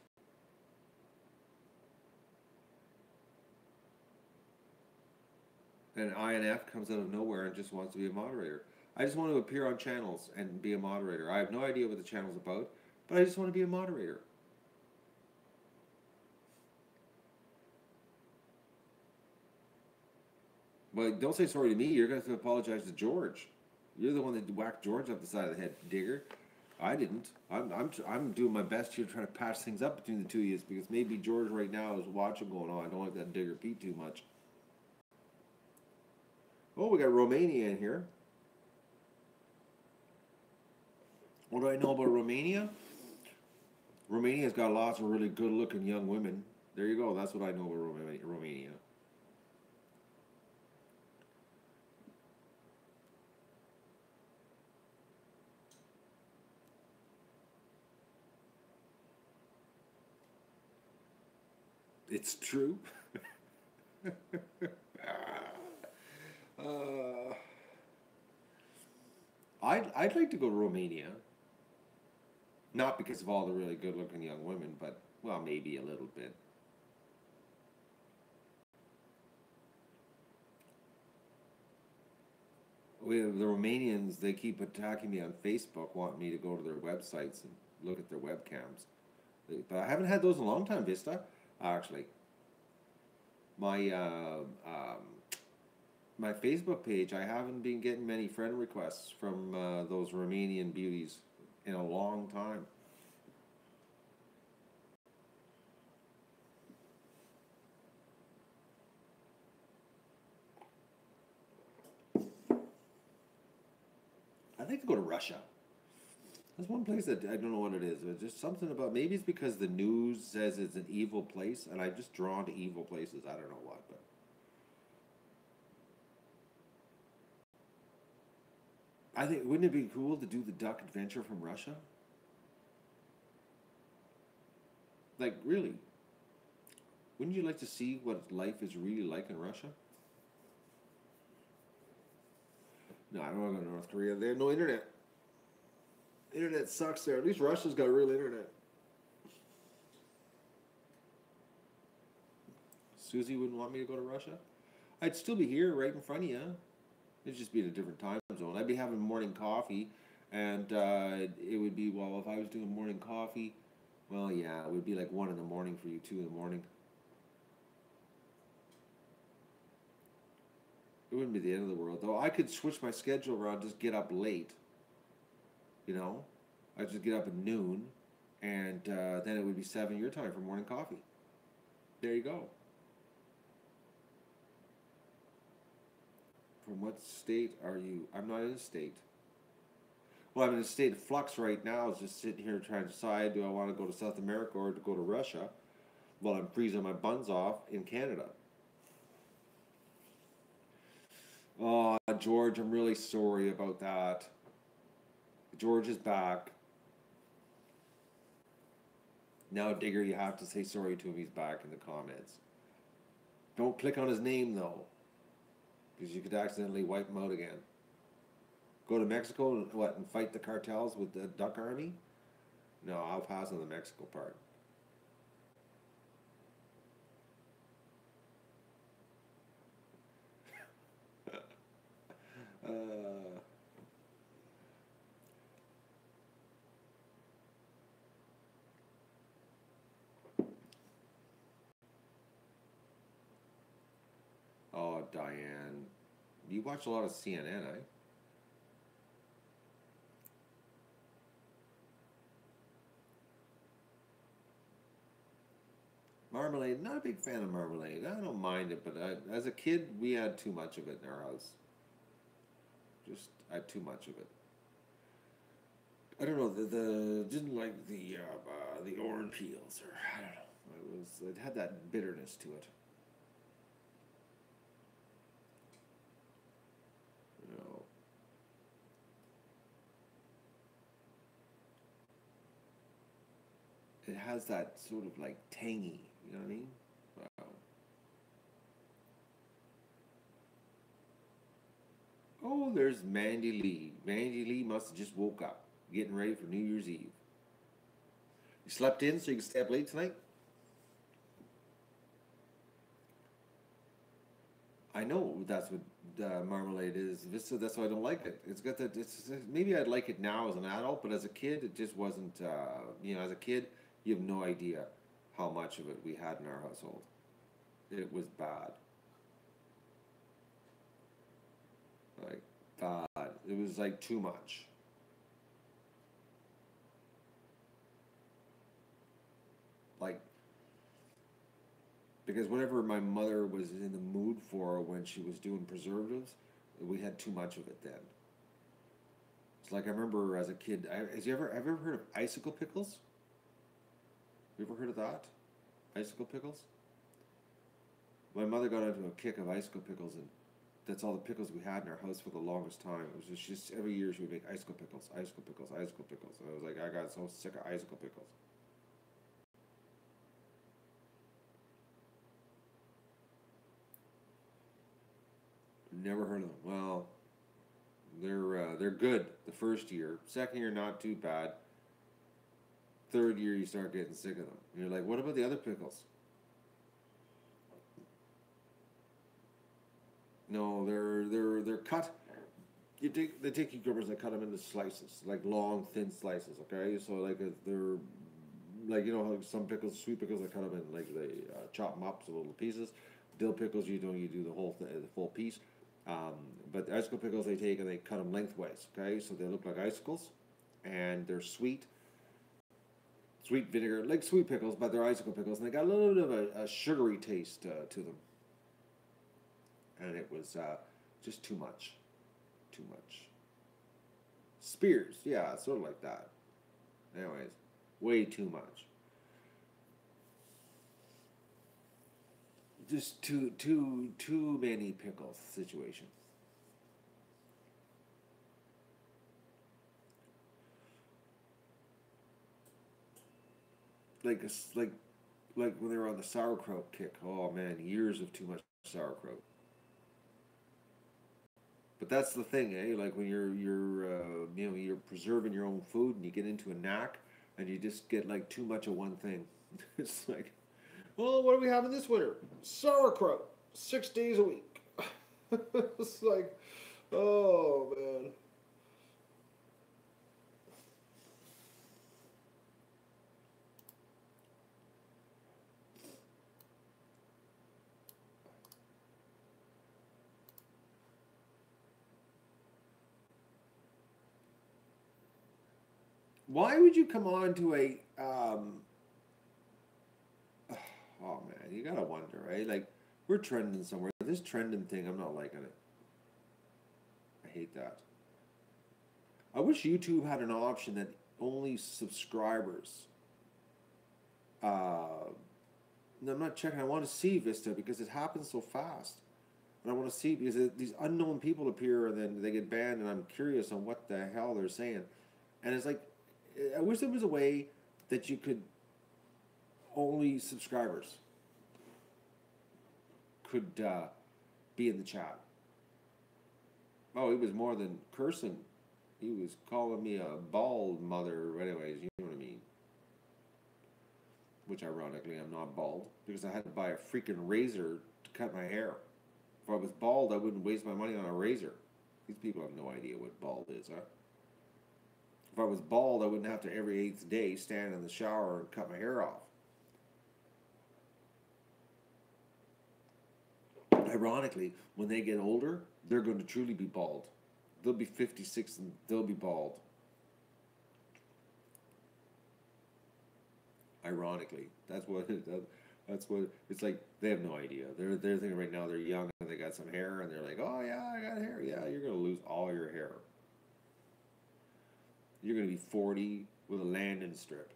And INF comes out of nowhere and just wants to be a moderator. I just want to appear on channels and be a moderator. I have no idea what the channel's about, but I just want to be a moderator. Well, don't say sorry to me. You're going to have to apologize to George. You're the one that whacked George up the side of the head, Digger. I didn't. I'm doing my best here trying to patch things up between the two of you because maybe George right now is watching going on. I don't like that Digger Pete too much. Oh, we got Romania in here. What do I know about Romania? Romania's got lots of really good-looking young women. There you go. That's what I know about Romania. It's true. I'd like to go to Romania. Not because of all the really good-looking young women, but, well, maybe a little bit. The Romanians, they keep attacking me on Facebook, wanting me to go to their websites and look at their webcams. But I haven't had those in a long time, Vista, actually. My my Facebook page, I haven't been getting many friend requests from those Romanian beauties in a long time. I'd like to go to Russia. There's one place that I don't know what it is. There's just something about, maybe it's because the news says it's an evil place, and I'm just drawn to evil places. I don't know what, but I think, wouldn't it be cool to do the duck adventure from Russia? Like, really, wouldn't you like to see what life is really like in Russia? No, I don't want to go to North Korea. They have no internet. Internet sucks there. At least Russia's got real internet. Susie wouldn't want me to go to Russia. I'd still be here right in front of you. It'd just be in a different time zone. I'd be having morning coffee, and it would be, well, if I was doing morning coffee, well, yeah, it would be like 1 in the morning for you, 2 in the morning. It wouldn't be the end of the world, though. I could switch my schedule around, just get up late, you know? I'd just get up at noon, and then it would be 7 your time for morning coffee. There you go. From what state are you? I'm not in a state. Well, I'm in a state of flux right now. I was just sitting here trying to decide, do I want to go to South America or to go to Russia? Well, I'm freezing my buns off in Canada. Oh, George, I'm really sorry about that. George is back. Now, Digger, you have to say sorry to him. He's back in the comments. Don't click on his name, though, because you could accidentally wipe him out again. Go to Mexico and what, and fight the cartels with the Duck Army? No, I'll pass on the Mexico part. Uh, oh, Diane. You watch a lot of CNN, eh? Marmalade, not a big fan of marmalade. I don't mind it, but as a kid, we had too much of it in our house. Just, I had too much of it. I don't know, the didn't like the orange peels, or I don't know. It had that bitterness to it. You know, it has that sort of like tangy. You know what I mean? Wow. Oh, there's Mandy Lee. Mandy Lee must have just woke up, getting ready for New Year's Eve. You slept in so you can stay up late tonight? I know that's what marmalade is. That's why I don't like it. It's got that. Maybe I'd like it now as an adult, but as a kid, it just wasn't. As a kid, you have no idea how much of it we had in our household. It was bad, like bad. It was like too much. Like because whatever my mother was in the mood for when she was doing preservatives, we had too much of it then. It's like I remember as a kid. Has you ever heard of icicle pickles? You ever heard of that? Icicle pickles? My mother got into a kick of icicle pickles, and that's all the pickles we had in our house for the longest time. It was just every year she would make icicle pickles, icicle pickles, icicle pickles. And I was like, I got so sick of icicle pickles. Never heard of them. Well, they're good the first year. Second year, not too bad. Third year, you start getting sick of them. And you're like, what about the other pickles? No, they're cut. They take cucumbers and cut them into slices, like long, thin slices. Okay, so like they're like how some pickles, sweet pickles, they cut them in like they chop them up to little pieces. Dill pickles, you do the whole the full piece. Um, but the icicle pickles they take and they cut them lengthways. Okay, so they look like icicles, and they're sweet, sweet vinegar, like sweet pickles, but they're icicle pickles, and they got a little bit of a sugary taste to them, and it was just too much, too much. Spears, yeah, sort of like that. Anyways, way too much. Just too many pickles situation. Like like when they were on the sauerkraut kick. Oh man, years of too much sauerkraut. But that's the thing, eh? Like when you're preserving your own food and you get into a knack and you just get like too much of one thing. It's like, well, what are we having this winter? Sauerkraut, 6 days a week. It's like, oh man. Why would you come on to a oh man, you gotta wonder, right? Like we're trending somewhere. This trending thing, I'm not liking it. I hate that. I wish YouTube had an option that only subscribers. No, I'm not checking. I want to see Vista because it happens so fast, and I want to see because these unknown people appear and then they get banned, and I'm curious on what the hell they're saying. And it's like, I wish there was a way that you could only subscribers could be in the chat. Oh, he was more than cursing. He was calling me a bald mother. Anyways, you know what I mean. Which ironically, I'm not bald because I had to buy a freaking razor to cut my hair. If I was bald, I wouldn't waste my money on a razor. These people have no idea what bald is, huh? If I was bald, I wouldn't have to every 8th day stand in the shower and cut my hair off. Ironically, when they get older, they're going to truly be bald. They'll be 56 and they'll be bald. Ironically, that's what it's like. They have no idea. They're thinking right now they're young and they got some hair and they're like, oh yeah, I got hair. Yeah, you're gonna lose all your hair. You're gonna be 40 with a landing strip.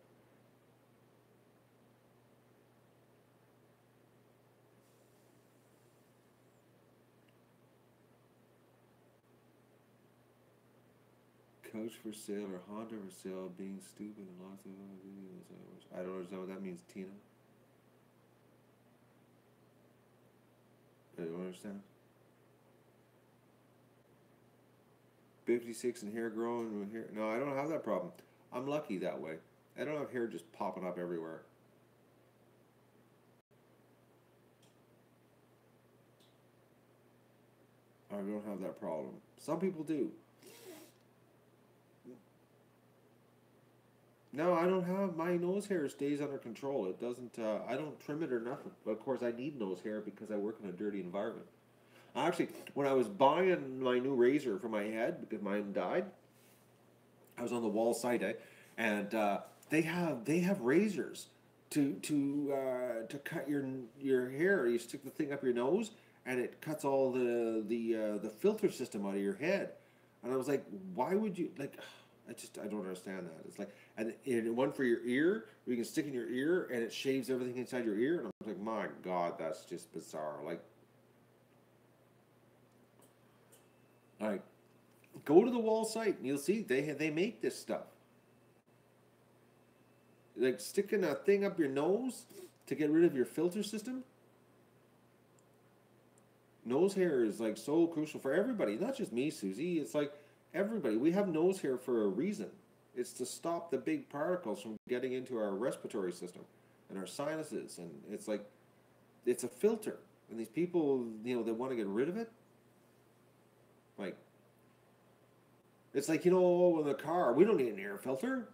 Coach for sale or Honda for sale, being stupid and lots of other videos. I don't understand what that means, Tina. I don't understand. 56 and hair growing hair. No, I don't have that problem. I'm lucky that way. I don't have hair just popping up everywhere. I don't have that problem. Some people do. No, I don't have my nose hair stays under control. It doesn't. I don't trim it or nothing. But of course, I need nose hair because I work in a dirty environment. Actually, when I was buying my new razor for my head because mine died, I was on the wall site, and they have razors to cut your hair. You stick the thing up your nose, and it cuts all the filter system out of your head. And I was like, why would you like? I don't understand that. It's like and one for your ear, you can stick in your ear, and it shaves everything inside your ear. And I'm like, my God, that's just bizarre. Like, go to the wall site and you'll see they make this stuff. Like sticking a thing up your nose to get rid of your filter system. Nose hair is like so crucial for everybody, not just me, Susie. It's like everybody. We have nose hair for a reason. It's to stop the big particles from getting into our respiratory system and our sinuses, and it's like it's a filter. And these people, they want to get rid of it. Like it's like in the car, we don't need an air filter.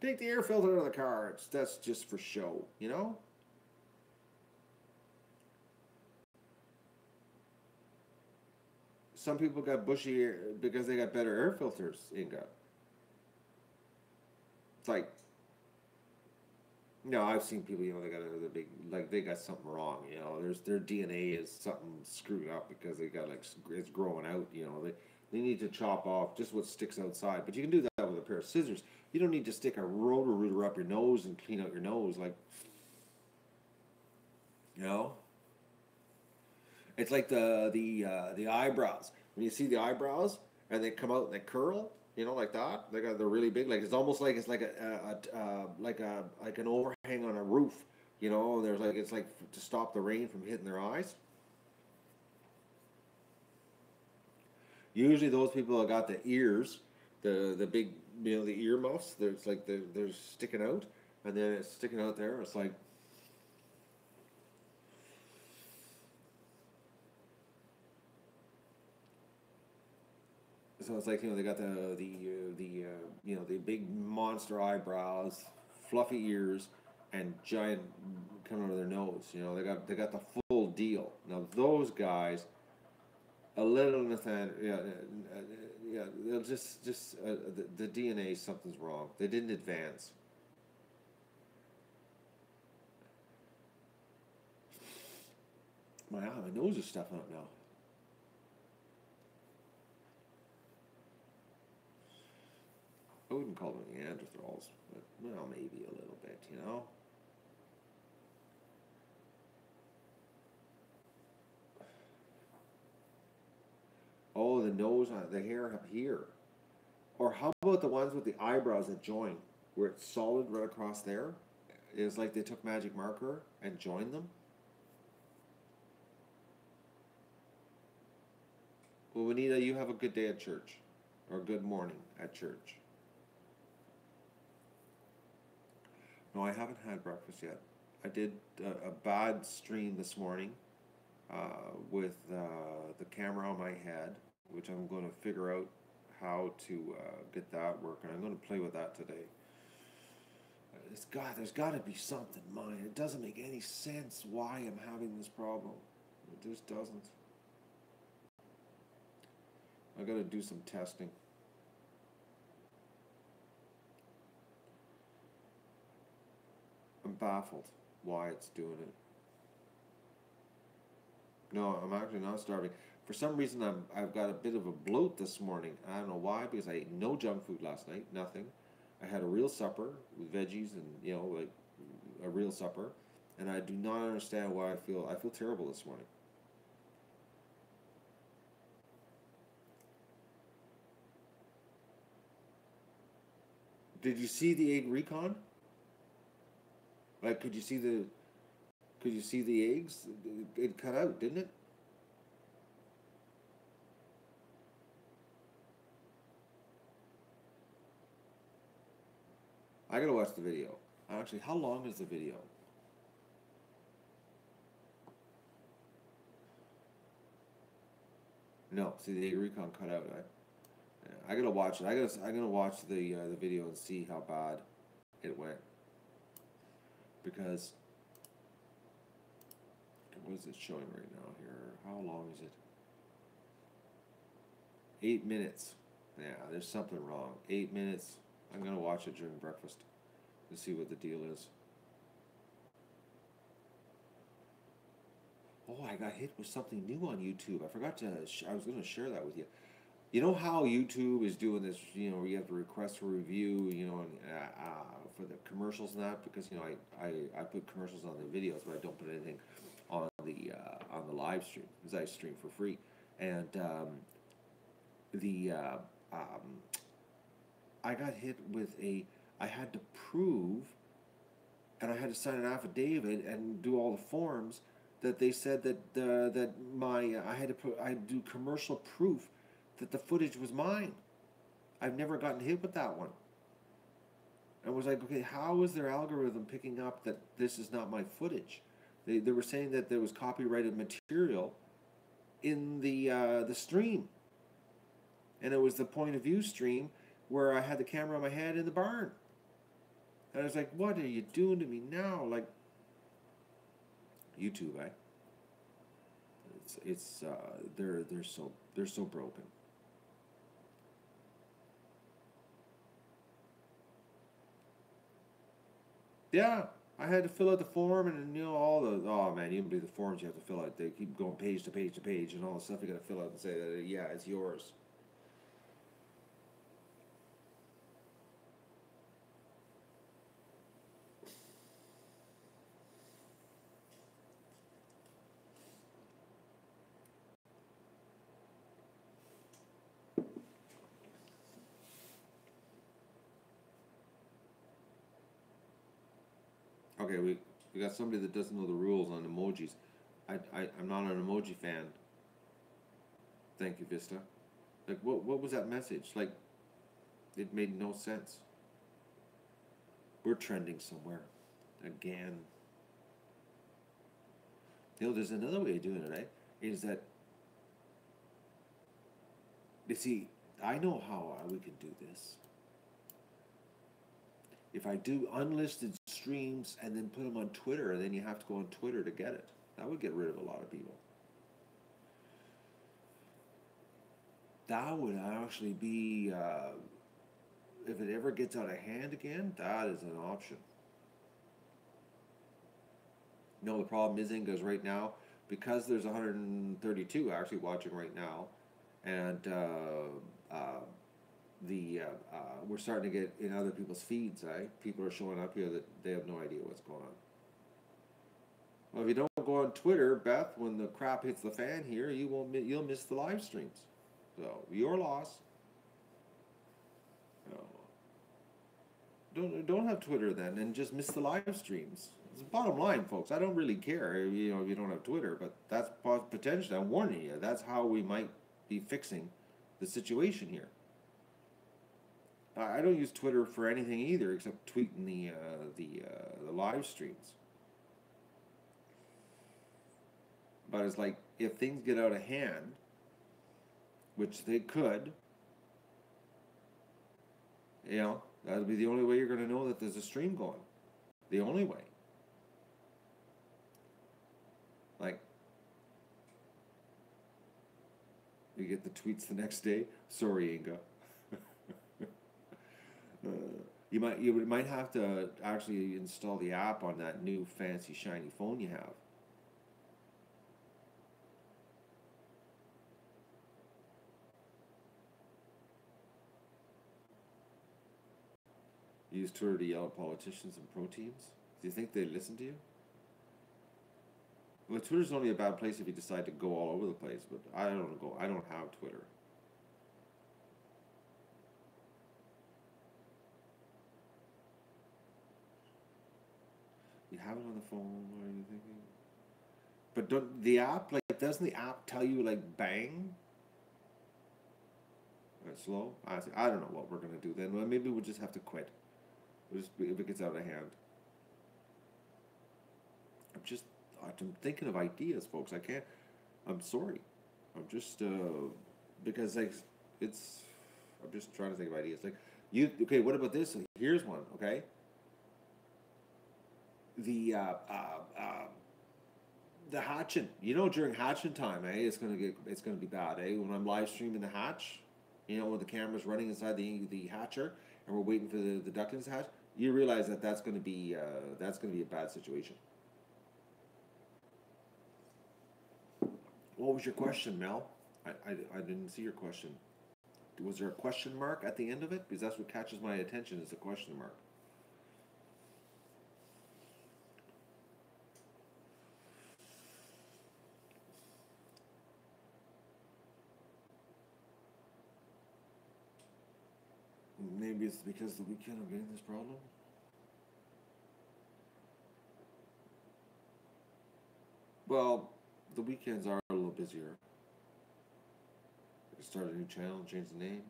Take the air filter out of the car. That's just for show. Some people got bushy ear because they got better air filters, Inga. It's like, no, I've seen people, they got the big, like they got something wrong, their DNA is something screwed up because they got like, it's growing out, they need to chop off just what sticks outside. But you can do that with a pair of scissors. You don't need to stick a Roto-Rooter up your nose and clean out your nose, like, you know? It's like the eyebrows. When you see the eyebrows and they come out and they curl, like that. They're really big. Like it's almost like it's like like an overhang on a roof. You know, there's like it's like to stop the rain from hitting their eyes. Usually, those people that got the ears, the big, you know, the earmuffs. There's like they're sticking out, and then it's sticking out there. It's like, so it's like, you know, they got you know, the big monster eyebrows, fluffy ears, and giant coming out of their nose. You know, they got the full deal. Now those guys, a little Nathan, yeah, yeah, they'll just the DNA, something's wrong. They didn't advance. My nose is stuffing up now. I wouldn't call them Neanderthals, but well, maybe a little bit, you know. Oh, the nose, the hair up here. Or how about the ones with the eyebrows that join, where it's solid right across there? It's like they took magic marker and joined them. Well, Anita, you have a good day at church, or a good morning at church. No, I haven't had breakfast yet. I did a bad stream this morning with the camera on my head, which I'm going to figure out how to get that working. I'm going to play with that today. There's got to be something, mine. It doesn't make any sense why I'm having this problem. It just doesn't. I got to do some testing. I'm baffled why it's doing it. No, I'm actually not starving. For some reason, I've got a bit of a bloat this morning. I don't know why, because I ate no junk food last night, nothing. I had a real supper with veggies and, you know, like a real supper, and I do not understand why I feel terrible this morning. Did you see the egg recon? Like, could you see the eggs? It cut out, didn't it? I gotta watch the video. Actually, how long is the video? No, see the egg recon cut out. Yeah, I gotta watch it. I'm gonna watch the video and see how bad it went, because what is it showing right now here? How long is it? 8 minutes. Yeah, there's something wrong. 8 minutes. I'm gonna watch it during breakfast to see what the deal is. Oh, I got hit with something new on YouTube. I forgot to. I was gonna share that with you. You know how YouTube is doing this? You know, where you have to request a review. You know, and, for the commercials and that, because you know I put commercials on the videos, but I don't put anything on the live stream because I stream for free, and the I got hit with a. I had to prove, and I had to sign an affidavit and do all the forms that they said that my I had to do commercial proof that the footage was mine. I've never gotten hit with that one. I was like, okay, how is their algorithm picking up that this is not my footage? They were saying that there was copyrighted material in the stream, and it was the point of view stream where I had the camera on my head in the barn. And I was like, what are you doing to me now? Like, YouTube, eh? It's they're so broken. Yeah, I had to fill out the form, and you know all the, oh man, you can believe the forms you have to fill out. They keep going page to page to page, and all the stuff you got to fill out and say that yeah, it's yours. Okay, You got somebody that doesn't know the rules on emojis. I'm not an emoji fan. Thank you, Vista. Like, what was that message? Like, it made no sense. We're trending somewhere. Again. You know, there's another way of doing it, right? Is that, you see, I know how we can do this. If I do unlisted streams and then put them on Twitter, then you have to go on Twitter to get it. That would get rid of a lot of people. That would actually be, if it ever gets out of hand again, that is an option. No, the problem is, Inga, right now, because there's 132 actually watching right now, and we're starting to get in other people's feeds, eh? People are showing up here that they have no idea what's going on. Well, if you don't go on Twitter, Beth, when the crap hits the fan here, you'll miss the live streams. So, your loss. Don't have Twitter then, and just miss the live streams. It's the bottom line, folks. I don't really care, if you don't have Twitter, but that's potentially, I'm warning you, that's how we might be fixing the situation here. I don't use Twitter for anything either, except tweeting the live streams. But it's like, if things get out of hand, which they could, that'll be the only way you're going to know that there's a stream going. The only way. Like, you get the tweets the next day. Sorry, Inga. You might have to actually install the app on that new fancy shiny phone you have. You use Twitter to yell at politicians and pro teams? Do you think they listen to you? Well, Twitter's only a bad place if you decide to go all over the place, but I don't have Twitter. You have it on the phone, what are you thinking? But doesn't the app tell you, like, bang? It's slow? I don't know what we're going to do then. Well, maybe we'll just have to quit. If it gets out of hand. I'm thinking of ideas, folks. I can't. I'm sorry. I'm just because I'm just trying to think of ideas. Like okay. What about this? Here's one. Okay. The hatching. During hatching time, it's gonna be bad, when I'm live streaming the hatch, when the camera's running inside the hatcher and we're waiting for the ducklings to hatch. You realize that's going to be a bad situation. What was your question, Mel? I didn't see your question. Was there a question mark at the end of it? Because that's what catches my attention, is a question mark. Maybe it's because the weekend I'm getting this problem. Well, the weekends are a little busier. I start a new channel and change the name.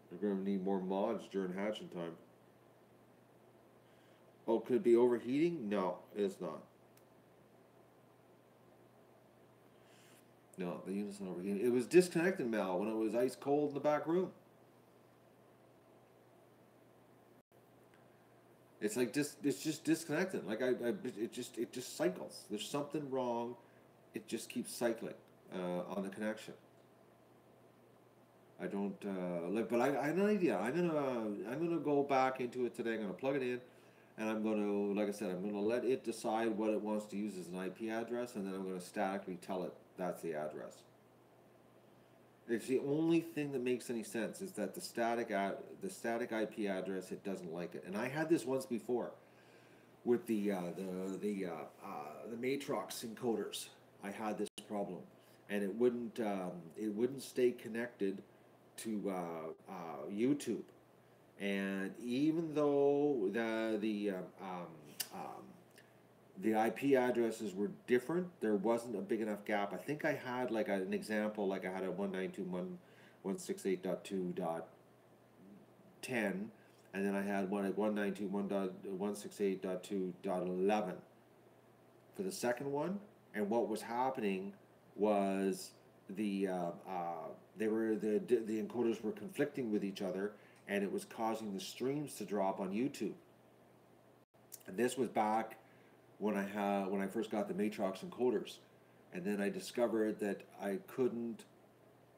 They're going to need more mods during hatching time. Oh, could it be overheating? No, it's not. No, the unit's not overheating. It was disconnected, Mel, when it was ice cold in the back room. It's like it's just disconnected. Like it just cycles. There's something wrong. It just keeps cycling on the connection. I don't but I have an idea. I'm gonna go back into it today. I'm gonna plug it in, and I'm gonna, like I said, I'm gonna let it decide what it wants to use as an IP address, and then I'm gonna statically tell it that's the address. It's the only thing that makes any sense, is that the static IP address, it doesn't like it. And I had this once before with the Matrox encoders. I had this problem, and it wouldn't stay connected to YouTube, And even though the IP addresses were different, there wasn't a big enough gap. I think I had like an example, like I had a 192.168.2.10, and then I had one at 192.168.2.11 for the second one. And what was happening was the the encoders were conflicting with each other, and it was causing the streams to drop on YouTube. And this was back when I first got the Matrox encoders, and then I discovered that I couldn't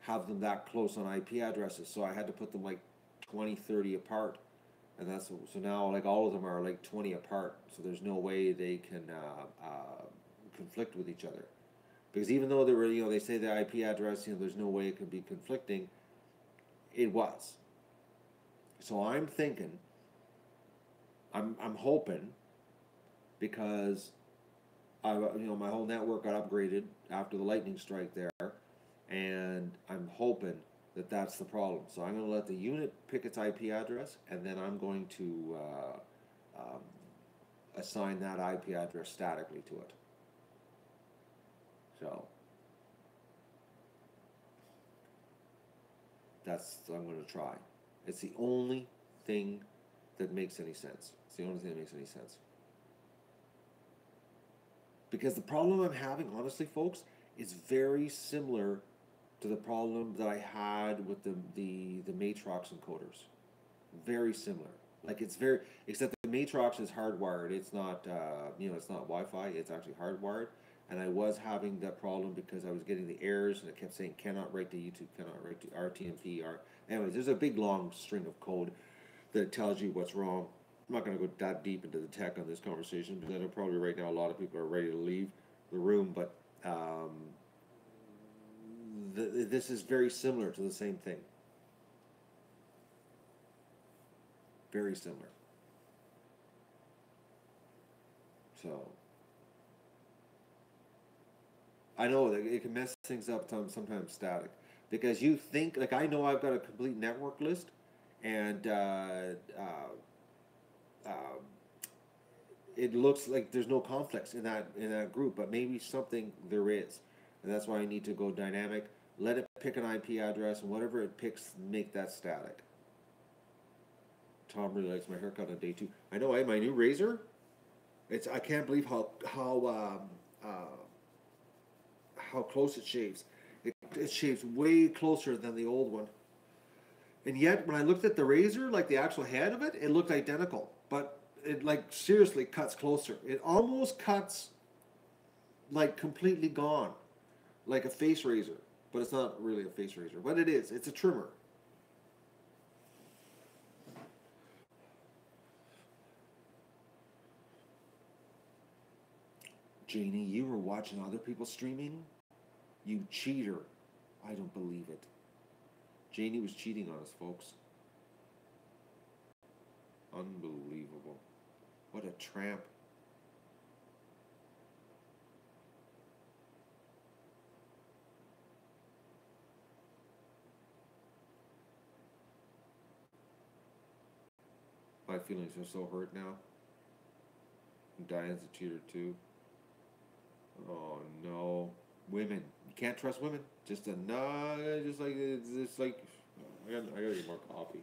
have them that close on IP addresses, so I had to put them like 20, 30 apart, and so now like all of them are like 20 apart. So there's no way they can conflict with each other, because even though they were, they say the IP address, there's no way it could be conflicting. It was. So I'm thinking, I'm hoping, because my whole network got upgraded after the lightning strike there, and I'm hoping that that's the problem. So I'm going to let the unit pick its IP address, and then I'm going to assign that IP address statically to it. So that's what I'm going to try. It's the only thing that makes any sense. It's the only thing that makes any sense. Because the problem I'm having, honestly, folks, is very similar to the problem that I had with the Matrox encoders. Very similar. Like except the Matrox is hardwired. It's not, it's not Wi-Fi. It's actually hardwired. And I was having that problem because I was getting the errors, and it kept saying cannot write to YouTube, cannot write to RTMP. Anyways, there's a big long string of code that tells you what's wrong. I'm not going to go that deep into the tech on this conversation, because I know probably right now a lot of people are ready to leave the room, but this is very similar to the same thing. Very similar. So I know that it can mess things up sometimes static, because you think, like, I know I've got a complete network list, and it looks like there's no conflicts in that group, but maybe something there is, and that's why I need to go dynamic, let it pick an IP address, and whatever it picks, make that static. Tom really likes my haircut on day 2. I know, my new razor. I can't believe how close it shaves. It shaves way closer than the old one. And yet, when I looked at the razor, like the actual head of it, it looked identical. But it, like, seriously cuts closer. It almost cuts like completely gone, like a face razor. But it's not really a face razor. But it is. It's a trimmer. Janie, you were watching other people streaming? You cheater. I don't believe it. Janie was cheating on us, folks. Unbelievable. What a tramp. My feelings are so hurt now. And Diane's a cheater too. Oh no. Women. You can't trust women. Just like it's like I gotta get more coffee.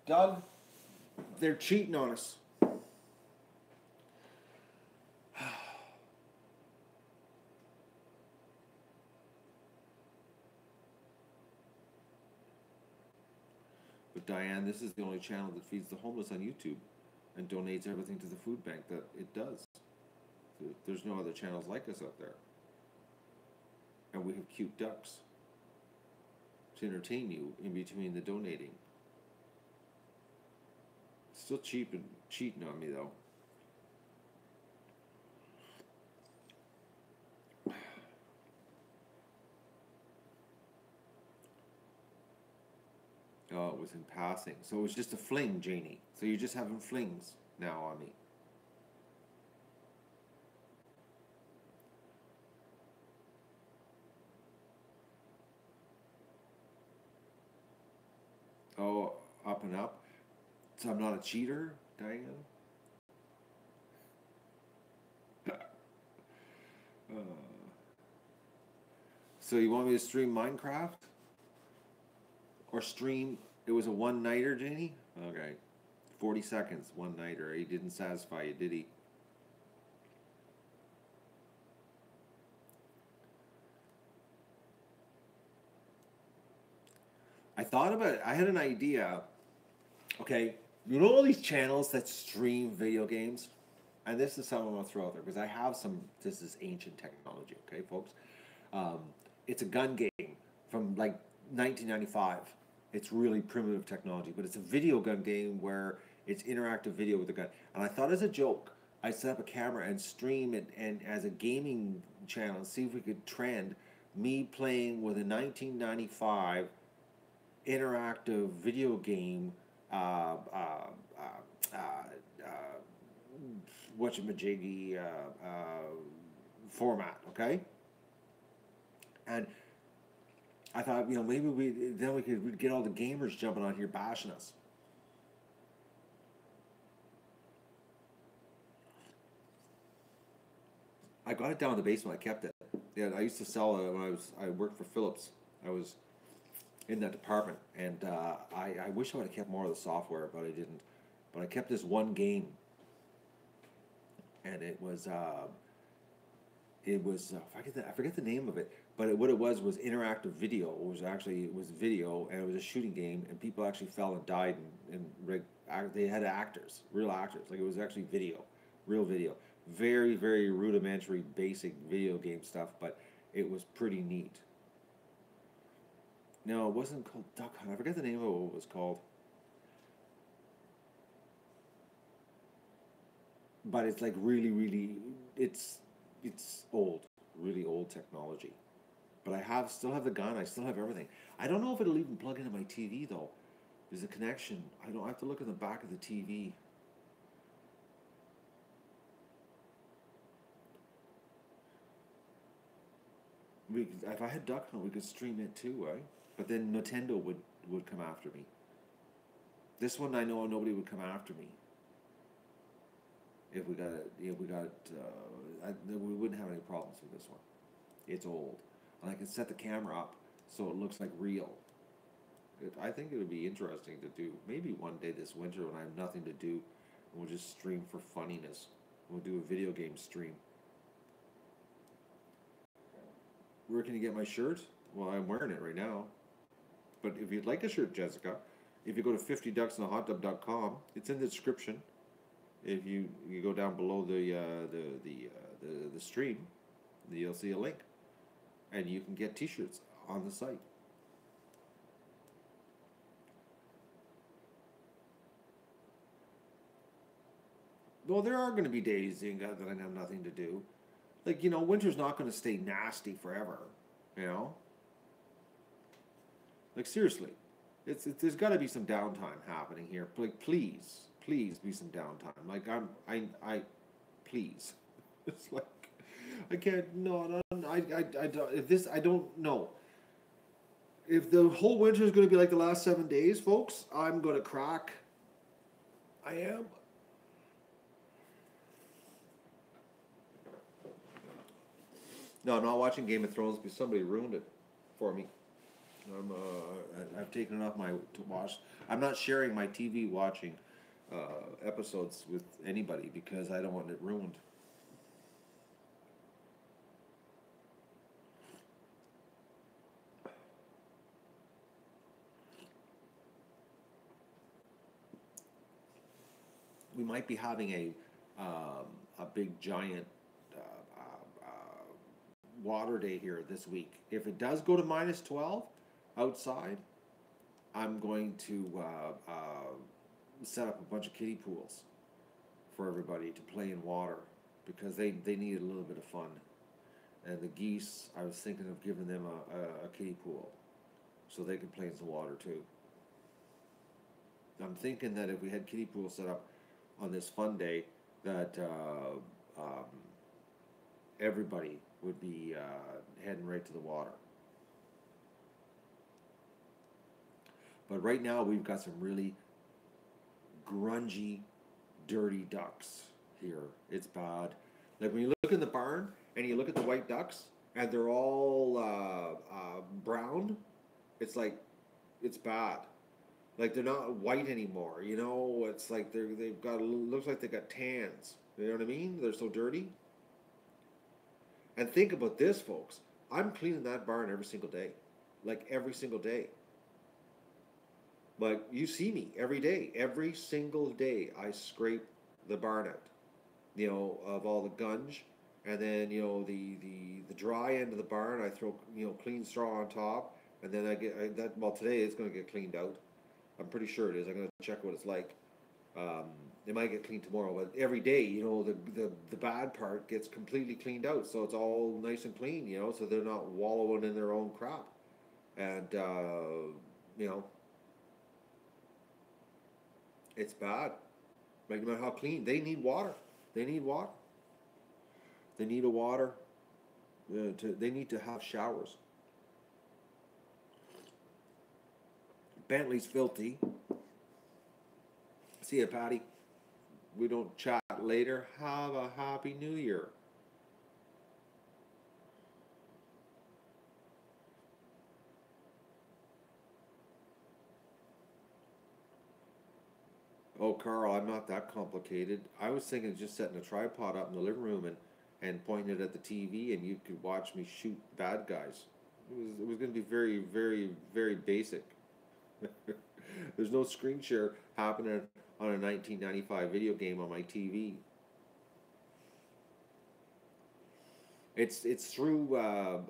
Doug, they're cheating on us. But Diane, this is the only channel that feeds the homeless on YouTube and donates everything to the food bank that it does. There's no other channels like us out there. And we have cute ducks to entertain you in between the donating. Still cheating on me though. Oh, it was in passing. So it was just a fling, Janie. So you're just having flings now on me. Oh, up and up. So I'm not a cheater, Diane? Uh, so you want me to stream Minecraft? Or stream, it was a one-nighter, Janie? Okay. 40 seconds, one-nighter. He didn't satisfy you, did he? I thought about it. I had an idea. Okay, you know all these channels that stream video games? And this is something I'm going to throw out there because I have some, this is ancient technology, okay, folks? Um, it's a gun game from like 1995. It's really primitive technology, but it's a video gun game where it's interactive video with the gun. And I thought as a joke, I'd set up a camera and stream it and as a gaming channel and see if we could trend me playing with a 1995 interactive video game uh, uh, uh, uh, whatchamajiggy format, okay? And I thought, maybe we could we'd get all the gamers jumping on here bashing us. I got it down in the basement. I kept it. Yeah, I used to sell it when I worked for Philips. I was in that department, and I wish I would have kept more of the software, but I didn't. But I kept this one game, and it was I forget the name of it, but what it was interactive video. It was video, and it was a shooting game, and people actually fell and died, and they had actors, real actors, like it was actually video, real video, very very rudimentary, basic video game stuff, but it was pretty neat. No, it wasn't called Duck Hunt. I forget the name of what it was called, but it's like really really, it's old, really old technology. But I still have the gun. I still have everything. I don't know if it'll even plug into my TV though. There's a connection. I don't I have to look at the back of the TV. If I had Duck Hunt, we could stream it too, right? But then Nintendo would come after me. This one I know nobody would come after me if we got it. If we got, we wouldn't have any problems with this one. It's old, and I can set the camera up so it looks like real. I think it would be interesting to do. Maybe one day this winter when I have nothing to do, and we'll just stream for funniness. We'll do a video game stream. Where can you get my shirt? Well, I'm wearing it right now. But if you'd like a shirt, Jessica, if you go to 50ducksandahotdog.com, it's in the description. If you go down below the stream, you'll see a link, and you can get T-shirts on the site. Well, there are going to be days that I have nothing to do. Like winter's not going to stay nasty forever. You know, like seriously, there's got to be some downtime happening here. Like please be some downtime. Like please. It's like I can't. No, no, I don't. If this, I don't know. If the whole winter is going to be like the last 7 days, folks, I'm going to crack. I am. No, I'm not watching Game of Thrones because somebody ruined it for me. I've taken it off my to watch. I'm not sharing my TV watching episodes with anybody because I don't want it ruined. We might be having a big giant water day here this week. If it does go to -12 outside, I'm going to set up a bunch of kiddie pools for everybody to play in water because they need a little bit of fun. And the geese, I was thinking of giving them a kiddie pool so they can play in some water too. I'm thinking that if we had kiddie pool set up on this fun day, that everybody would be heading right to the water. But right now we've got some really grungy, dirty ducks here. It's bad. Like when you look in the barn and you look at the white ducks and they're all brown, it's like it's bad. Like they're not white anymore. You know, it's like they've got looks like they got tans. You know what I mean? They're so dirty. And think about this, folks. I'm cleaning that barn every single day, like every single day. Like you see me every day, every single day. I scrape the barn out, you know, of all the gunge, and then you know the dry end of the barn. I throw clean straw on top, and then that. Well, today it's going to get cleaned out. I'm pretty sure it is. I'm going to check what it's like. Um, it might get cleaned tomorrow, but every day, you know, the bad part gets completely cleaned out, so it's all nice and clean, you know, so they're not wallowing in their own crap, and you know, it's bad. Like no matter how clean, they need water. They need water. They need a water. They need to have showers. Bentley's filthy. See ya, Patty. We don't chat later. Have a happy new year. Oh, Carl, I'm not that complicated. I was thinking of just setting a tripod up in the living room and pointing it at the TV, and you could watch me shoot bad guys. It was going to be very, very, very basic. There's no screen share happening on a 1995 video game on my TV. It's through. I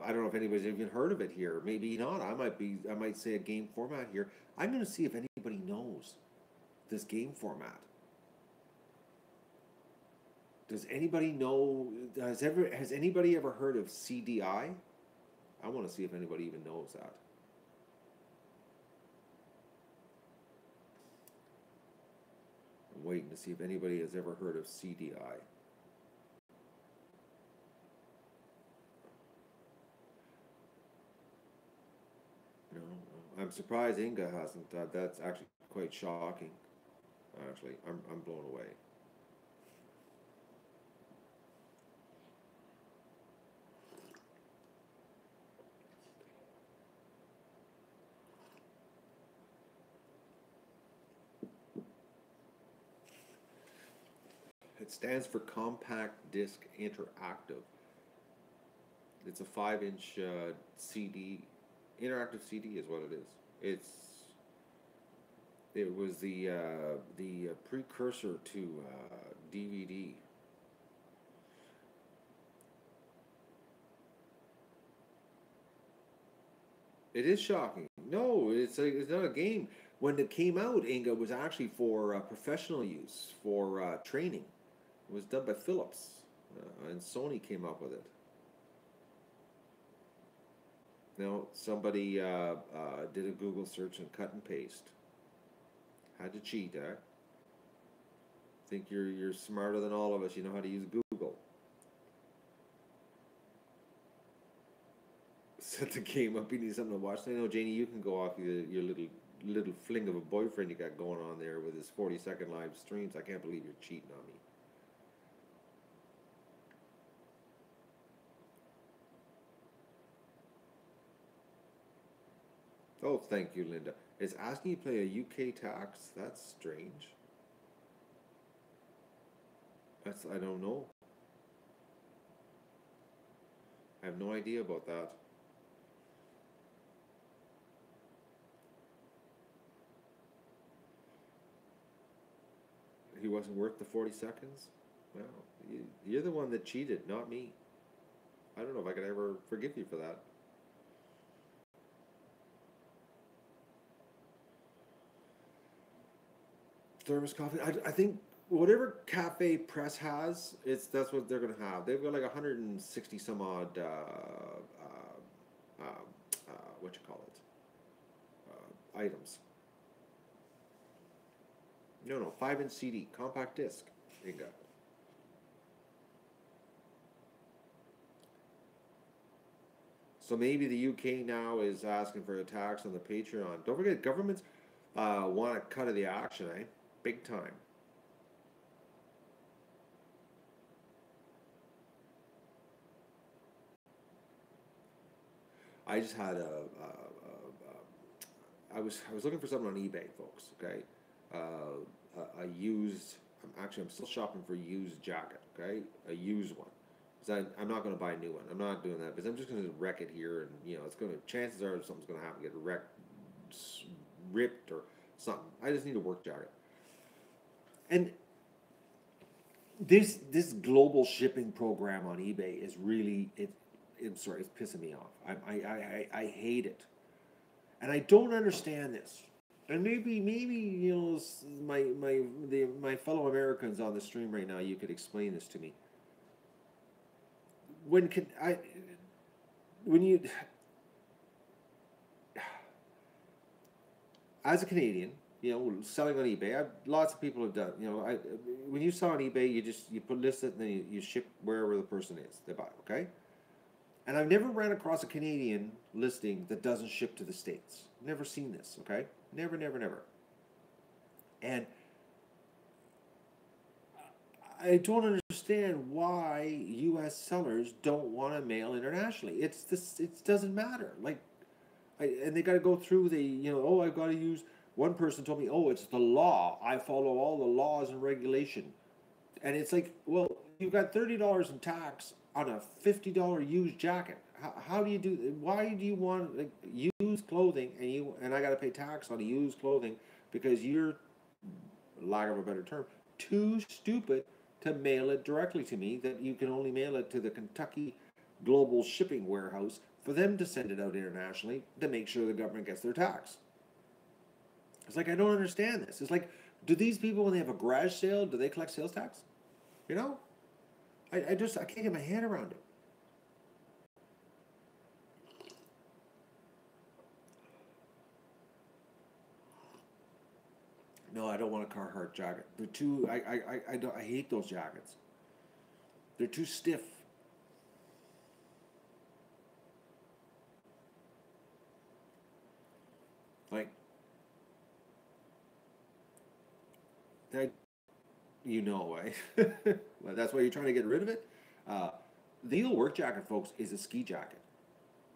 don't know if anybody's even heard of it here. Maybe not. I might say a game format here. I'm going to see if anybody knows this game format. Does anybody know? Has anybody ever heard of CDI? I want to see if anybody even knows that. I'm waiting to see if anybody has ever heard of CDI. No, I'm surprised Inga hasn't. That's actually quite shocking. Actually, I'm blown away. It stands for Compact Disc Interactive. It's a 5-inch CD. Interactive CD is what it is. It was the precursor to DVD. It is shocking. No, it's not a game. When it came out, Inga was actually for professional use, for training. It was done by Philips, and Sony came up with it. Now somebody did a Google search and cut and paste. Had to cheat, eh? Think you're smarter than all of us. You know how to use Google. Set the game up. You need something to watch. I know, Janie, you can go off your little fling of a boyfriend you got going on there with his 40-second live streams. I can't believe you're cheating on me. Oh, thank you, Linda. It's asking you to play a UK tax. That's strange. I don't know. I have no idea about that. He wasn't worth the 40 seconds? Well, you're the one that cheated, not me. I don't know if I could ever forgive you for that. Thermos coffee. I think whatever Cafe Press has, that's what they're gonna have. They've got like 160 some odd what you call it items. No, 5-inch CD, compact disc. Inga. So maybe the UK now is asking for a tax on the Patreon. Don't forget, governments want a cut of the action, eh? Big time. I just had I was looking for something on eBay, folks. Okay, a used. I'm still shopping for a used jacket. Okay, a used one. Because I'm not going to buy a new one. I'm not doing that because I'm just going to wreck it here, and it's going to. Chances are something's going to happen, get wrecked, ripped, or something. I just need a work jacket. And this global shipping program on eBay is really it. I'm sorry, it's pissing me off. I hate it, and I don't understand this. And maybe my fellow Americans on the stream right now, you could explain this to me. When can I when you as a Canadian, selling on eBay, lots of people have done. When you sell on eBay, you put list it and then you ship wherever the person is they buy. Okay, and I've never ran across a Canadian listing that doesn't ship to the States. Never seen this. Okay, never, never, never. And I don't understand why U.S. sellers don't want to mail internationally. It's this. It doesn't matter. And they got to go through I've got to use. One person told me, oh, it's the law. I follow all the laws and regulation. And it's like, well, you've got $30 in tax on a $50 used jacket. How do you do? Why do you want used clothing and I got to pay tax on used clothing because you're, lack of a better term, too stupid to mail it directly to me, that you can only mail it to the Kentucky Global Shipping Warehouse for them to send it out internationally to make sure the government gets their tax. It's like, I don't understand this. It's like, do these people, when they have a garage sale, do they collect sales tax? You know? I can't get my hand around it. No, I don't want a Carhartt jacket. They're too, I hate those jackets. They're too stiff. Like, that, eh? Well, that's why you're trying to get rid of it. The ideal work jacket, folks, is a ski jacket.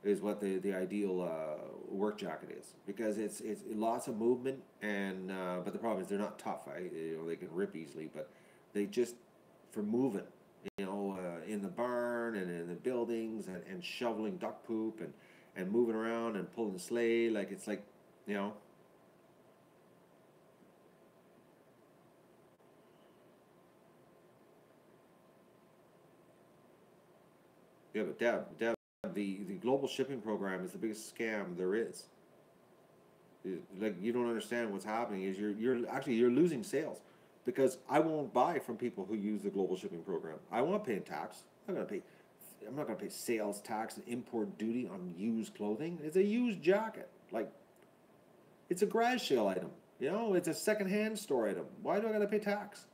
Is what the ideal work jacket is, because it's lots of movement, and but the problem is they're not tough. They can rip easily, but they just, for moving, in the barn and in the buildings, and shoveling duck poop, and moving around and pulling the sleigh, like it's like, you know yeah. But Deb, the global shipping program is the biggest scam there is. Like, you don't understand what's happening is you're losing sales, because I won't buy from people who use the global shipping program. I want to pay tax. I'm not gonna pay sales tax and import duty on used clothing. It's a used jacket. Like, it's a garage sale item. It's a secondhand store item. Why do I gotta pay tax?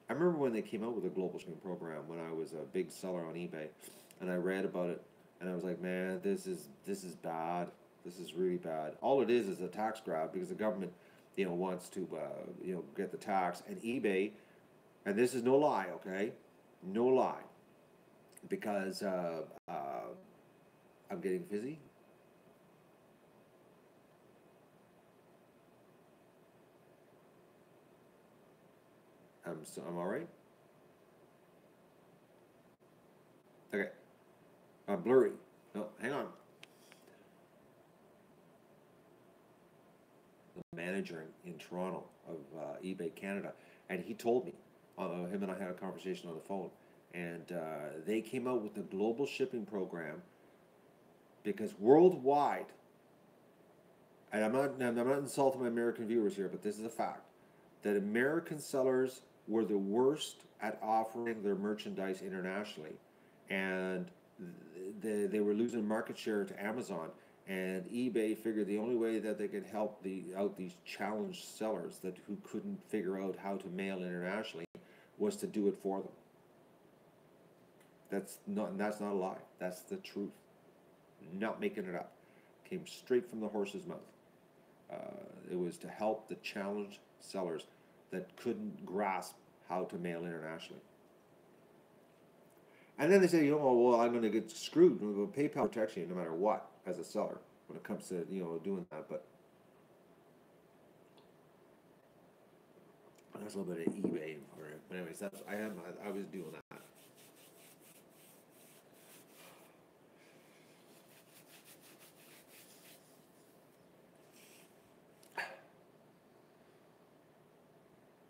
I remember when they came out with a global shipping program when I was a big seller on eBay, and I read about it, and I was like, man, this is bad. This is really bad. All it is a tax grab, because the government, wants to, get the tax, and eBay, and this is no lie, okay, no lie, because I'm getting fizzy. I'm all right. Okay, I'm blurry. No, hang on. Manager in Toronto of eBay Canada, and he told me, him and I had a conversation on the phone, and they came out with the global shipping program because worldwide, and I'm not insulting my American viewers here, but this is a fact, that American sellers were the worst at offering their merchandise internationally, and they were losing market share to Amazon, And eBay figured the only way that they could help out these challenged sellers that who couldn't figure out how to mail internationally was to do it for them. That's not a lie. That's the truth. Not making it up. Came straight from the horse's mouth. It was to help the challenged sellers that couldn't grasp how to mail internationally. And then they say, well, I'm going to get screwed. PayPal protects you no matter what as a seller when it comes to doing that. But there's a little bit of eBay for it. But anyways, I was doing that.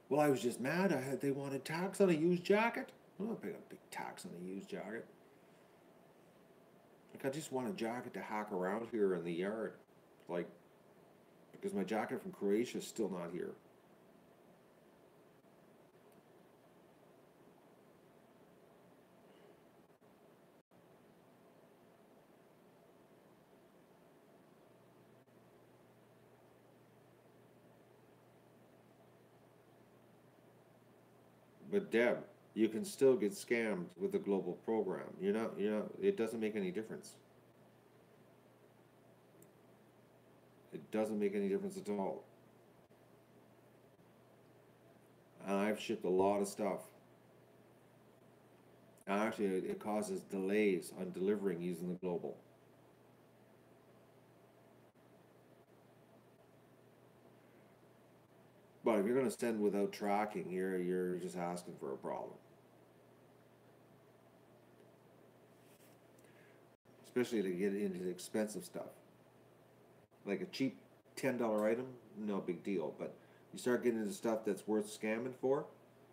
Well, I was just mad. They wanted tax on a used jacket. I'm not paying a big tax on a used jacket. Like, I just want a jacket to hack around here in the yard. Like, because my jacket from Croatia is still not here. But Deb, you can still get scammed with the global program. It doesn't make any difference. It doesn't make any difference at all. And I've shipped a lot of stuff. And actually, it causes delays on delivering using the global. But if you're going to send without tracking, you're just asking for a problem. Especially to get into the expensive stuff. Like a cheap $10 item, no big deal. But you start getting into stuff that's worth scamming for,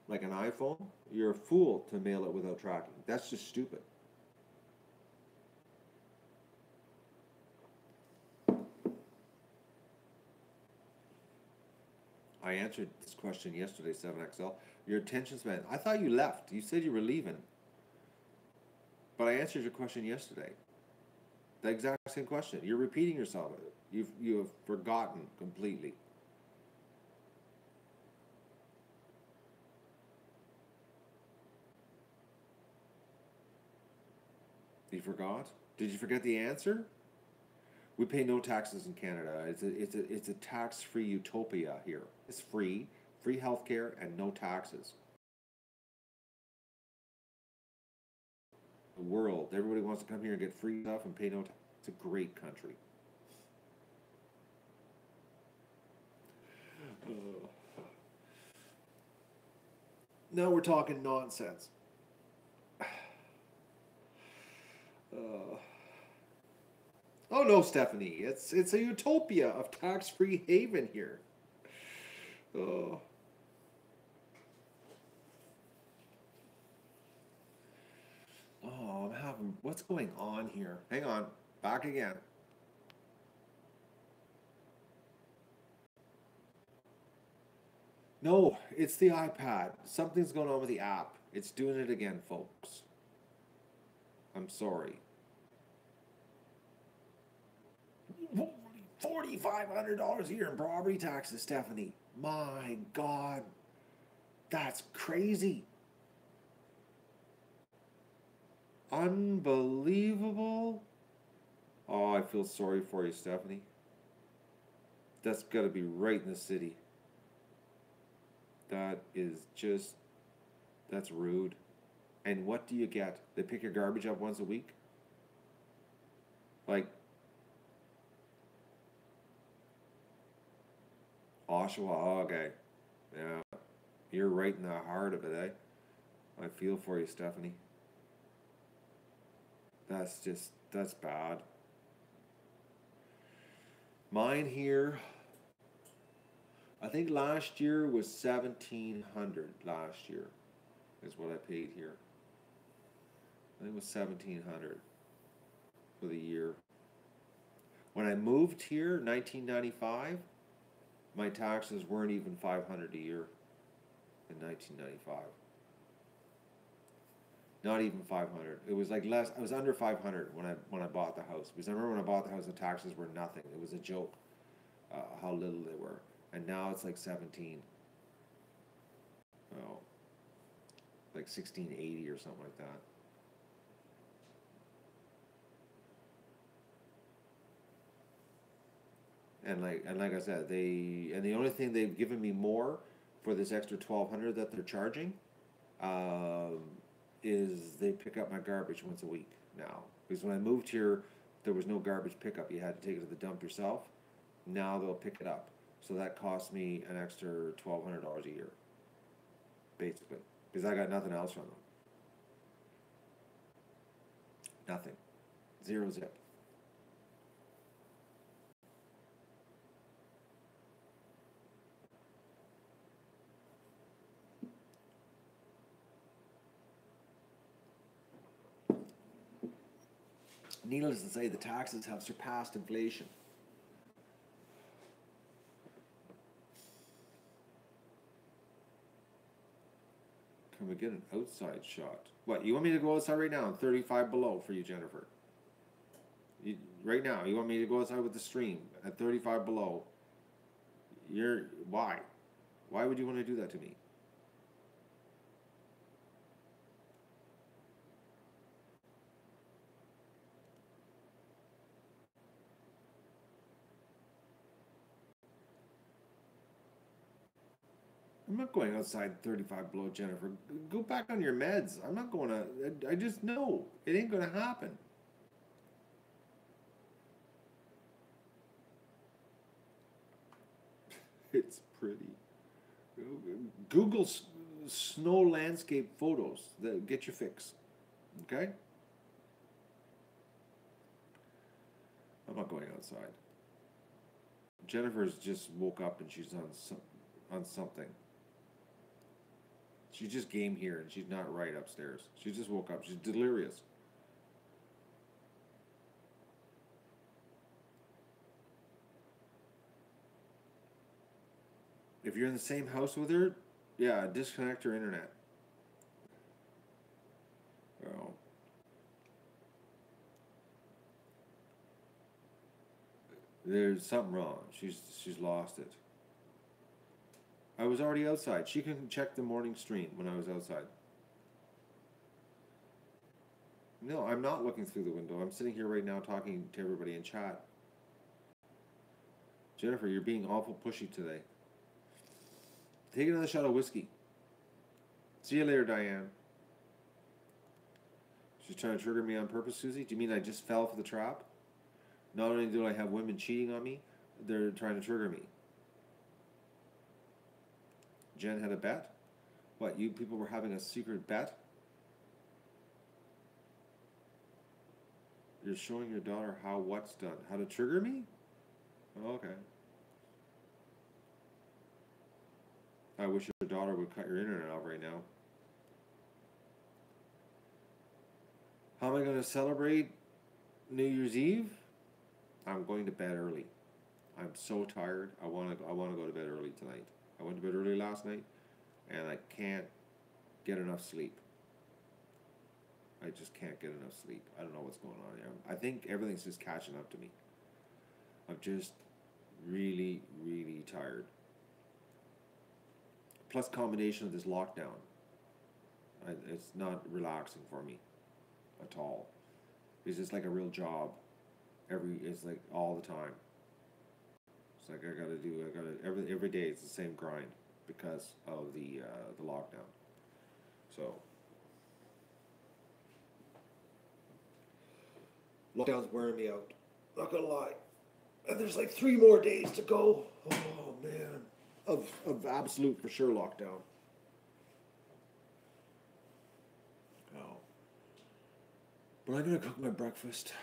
like an iPhone, you're a fool to mail it without tracking. That's just stupid. I answered this question yesterday, 7XL. Your attention span. I thought you left. You said you were leaving. But I answered your question yesterday. The exact same question. You're repeating yourself. You have forgotten completely. You forgot? Did you forget the answer? We pay no taxes in Canada. It's a tax-free utopia here. It's free healthcare, and no taxes. The world, everybody wants to come here and get free stuff and pay no tax. It's a great country. Now we're talking nonsense. Oh no, Stephanie, it's a utopia of tax-free haven here. Oh. Oh, I'm having, what's going on here? Hang on, back again. No, it's the iPad. Something's going on with the app. It's doing it again, folks. I'm sorry. $4,500 a year in property taxes, Stephanie. My God, that's crazy. Unbelievable. Oh, I feel sorry for you, Stephanie. That's got to be right in the city. That is just, that's rude. And what do you get? They pick your garbage up once a week? Like, Oshawa, oh, okay. Yeah, you're right in the heart of it, eh? I feel for you, Stephanie. That's bad. Mine here, I think last year was 1,700 last year is what I paid here. I think it was 1,700 for the year. When I moved here, 1995, my taxes weren't even 500 a year in 1995. Not even 500. It was like less. I was under 500 when I bought the house, because I remember when I bought the house, the taxes were nothing. It was a joke, how little they were, and now it's like 17. Oh, like 1680 or something like that. And like I said, the only thing they've given me more for this extra 1200 that they're charging, um, is they pick up my garbage once a week now. Because when I moved here, there was no garbage pickup. You had to take it to the dump yourself. Now they'll pick it up. So that costs me an extra $1,200 a year, basically, because I got nothing else from them. Nothing. Zero zip. Needless to say, the taxes have surpassed inflation. Can we get an outside shot? What, you want me to go outside right now? 35 below for you, Jennifer. You, right now, you want me to go outside with the stream at 35 below? You're why? Why would you want to do that to me? I'm not going outside 35 below, Jennifer. Go back on your meds. I'm not going to. I just know it ain't going to happen. It's pretty. Google snow landscape photos that get you fix. Okay? I'm not going outside. Jennifer's just woke up and she's on something. She just came here and she's not right upstairs. She just woke up. She's delirious. If you're in the same house with her, yeah, disconnect her internet. Oh, there's something wrong. She's lost it. I was already outside. She can check the morning stream when I was outside. No, I'm not looking through the window. I'm sitting here right now talking to everybody in chat. Jennifer, you're being awful pushy today. Take another shot of whiskey. See you later, Diane. She's trying to trigger me on purpose, Susie. Do you mean I just fell for the trap? Not only do I have women cheating on me, they're trying to trigger me. Jen had a bet? What, you people were having a secret bet? You're showing your daughter how what's done. How to trigger me? Oh, okay. I wish your daughter would cut your internet off right now. How am I going to celebrate New Year's Eve? I'm going to bed early. I'm so tired. I want to go to bed early tonight. I went to bed early last night, and I can't get enough sleep. I just can't get enough sleep. I don't know what's going on here. I think everything's just catching up to me. I'm just really, really tired. Plus, combination of this lockdown, it's not relaxing for me at all. It's just like a real job. It's like all the time. It's like every day. It's the same grind because of the lockdown. So lockdown's wearing me out. Not gonna lie. And there's like 3 more days to go. Oh man, of absolute for sure lockdown. Oh, but I'm gonna cook my breakfast.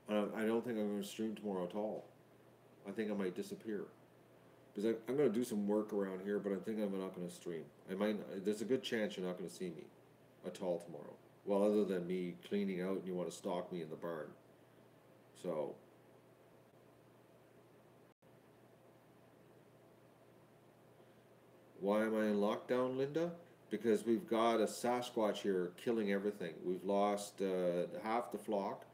I don't think I'm gonna stream tomorrow at all. I think I might disappear. Because I'm going to do some work around here, but I think I'm not going to stream. I might. There's a good chance you're not going to see me at all tomorrow. Well, other than me cleaning out and you want to stalk me in the barn. So, Why am I in lockdown, Linda? Because we've got a Sasquatch here killing everything. We've lost half the flock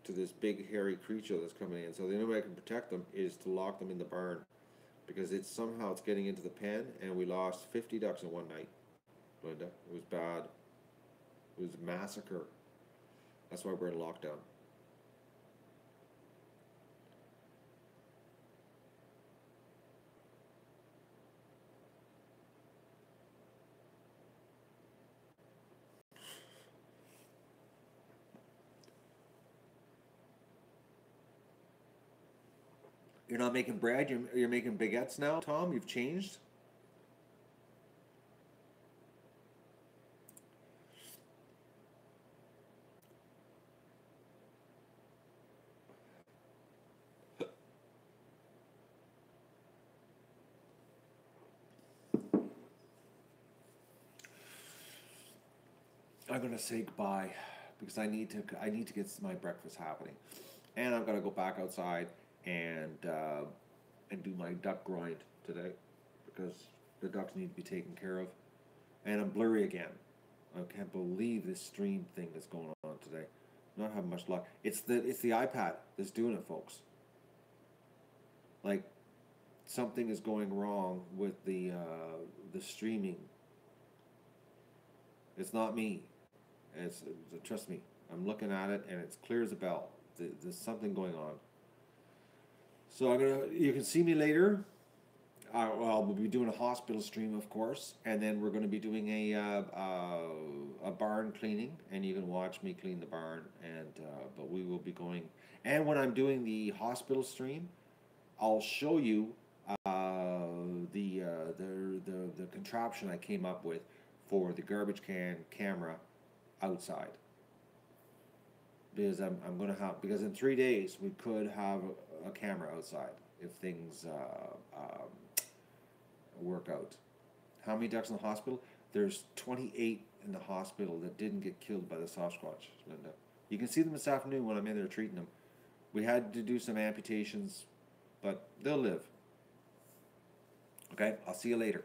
to this big hairy creature that's coming in. So the only way I can protect them is to lock them in the barn, because it's getting into the pen, and we lost 50 ducks in one night, Linda. It was bad. It was a massacre. That's why we're in lockdown. You're not making bread. You're making baguettes now, Tom. You've changed. I'm gonna say goodbye because I need to get my breakfast happening, and I'm gonna go back outside and do my duck grind today because the ducks need to be taken care of. And I'm blurry again. I can't believe this stream thing that's going on today. Not having much luck. It's the iPad that's doing it, folks. Like something is going wrong with the streaming. It's not me. Trust me. I'm looking at it and it's clear as a bell. There's something going on. So you can see me later. Well, we'll be doing a hospital stream, of course, and then we're going to be doing a barn cleaning, and you can watch me clean the barn. And but we will be going. And when I'm doing the hospital stream, I'll show you the contraption I came up with for the garbage can camera outside. Because I'm going to have, because in 3 days we could have a camera outside if things work out. How many ducks in the hospital? There's 28 in the hospital that didn't get killed by the Sasquatch, Linda. You can see them this afternoon when I'm in there treating them. We had to do some amputations, but they'll live. Okay, I'll see you later.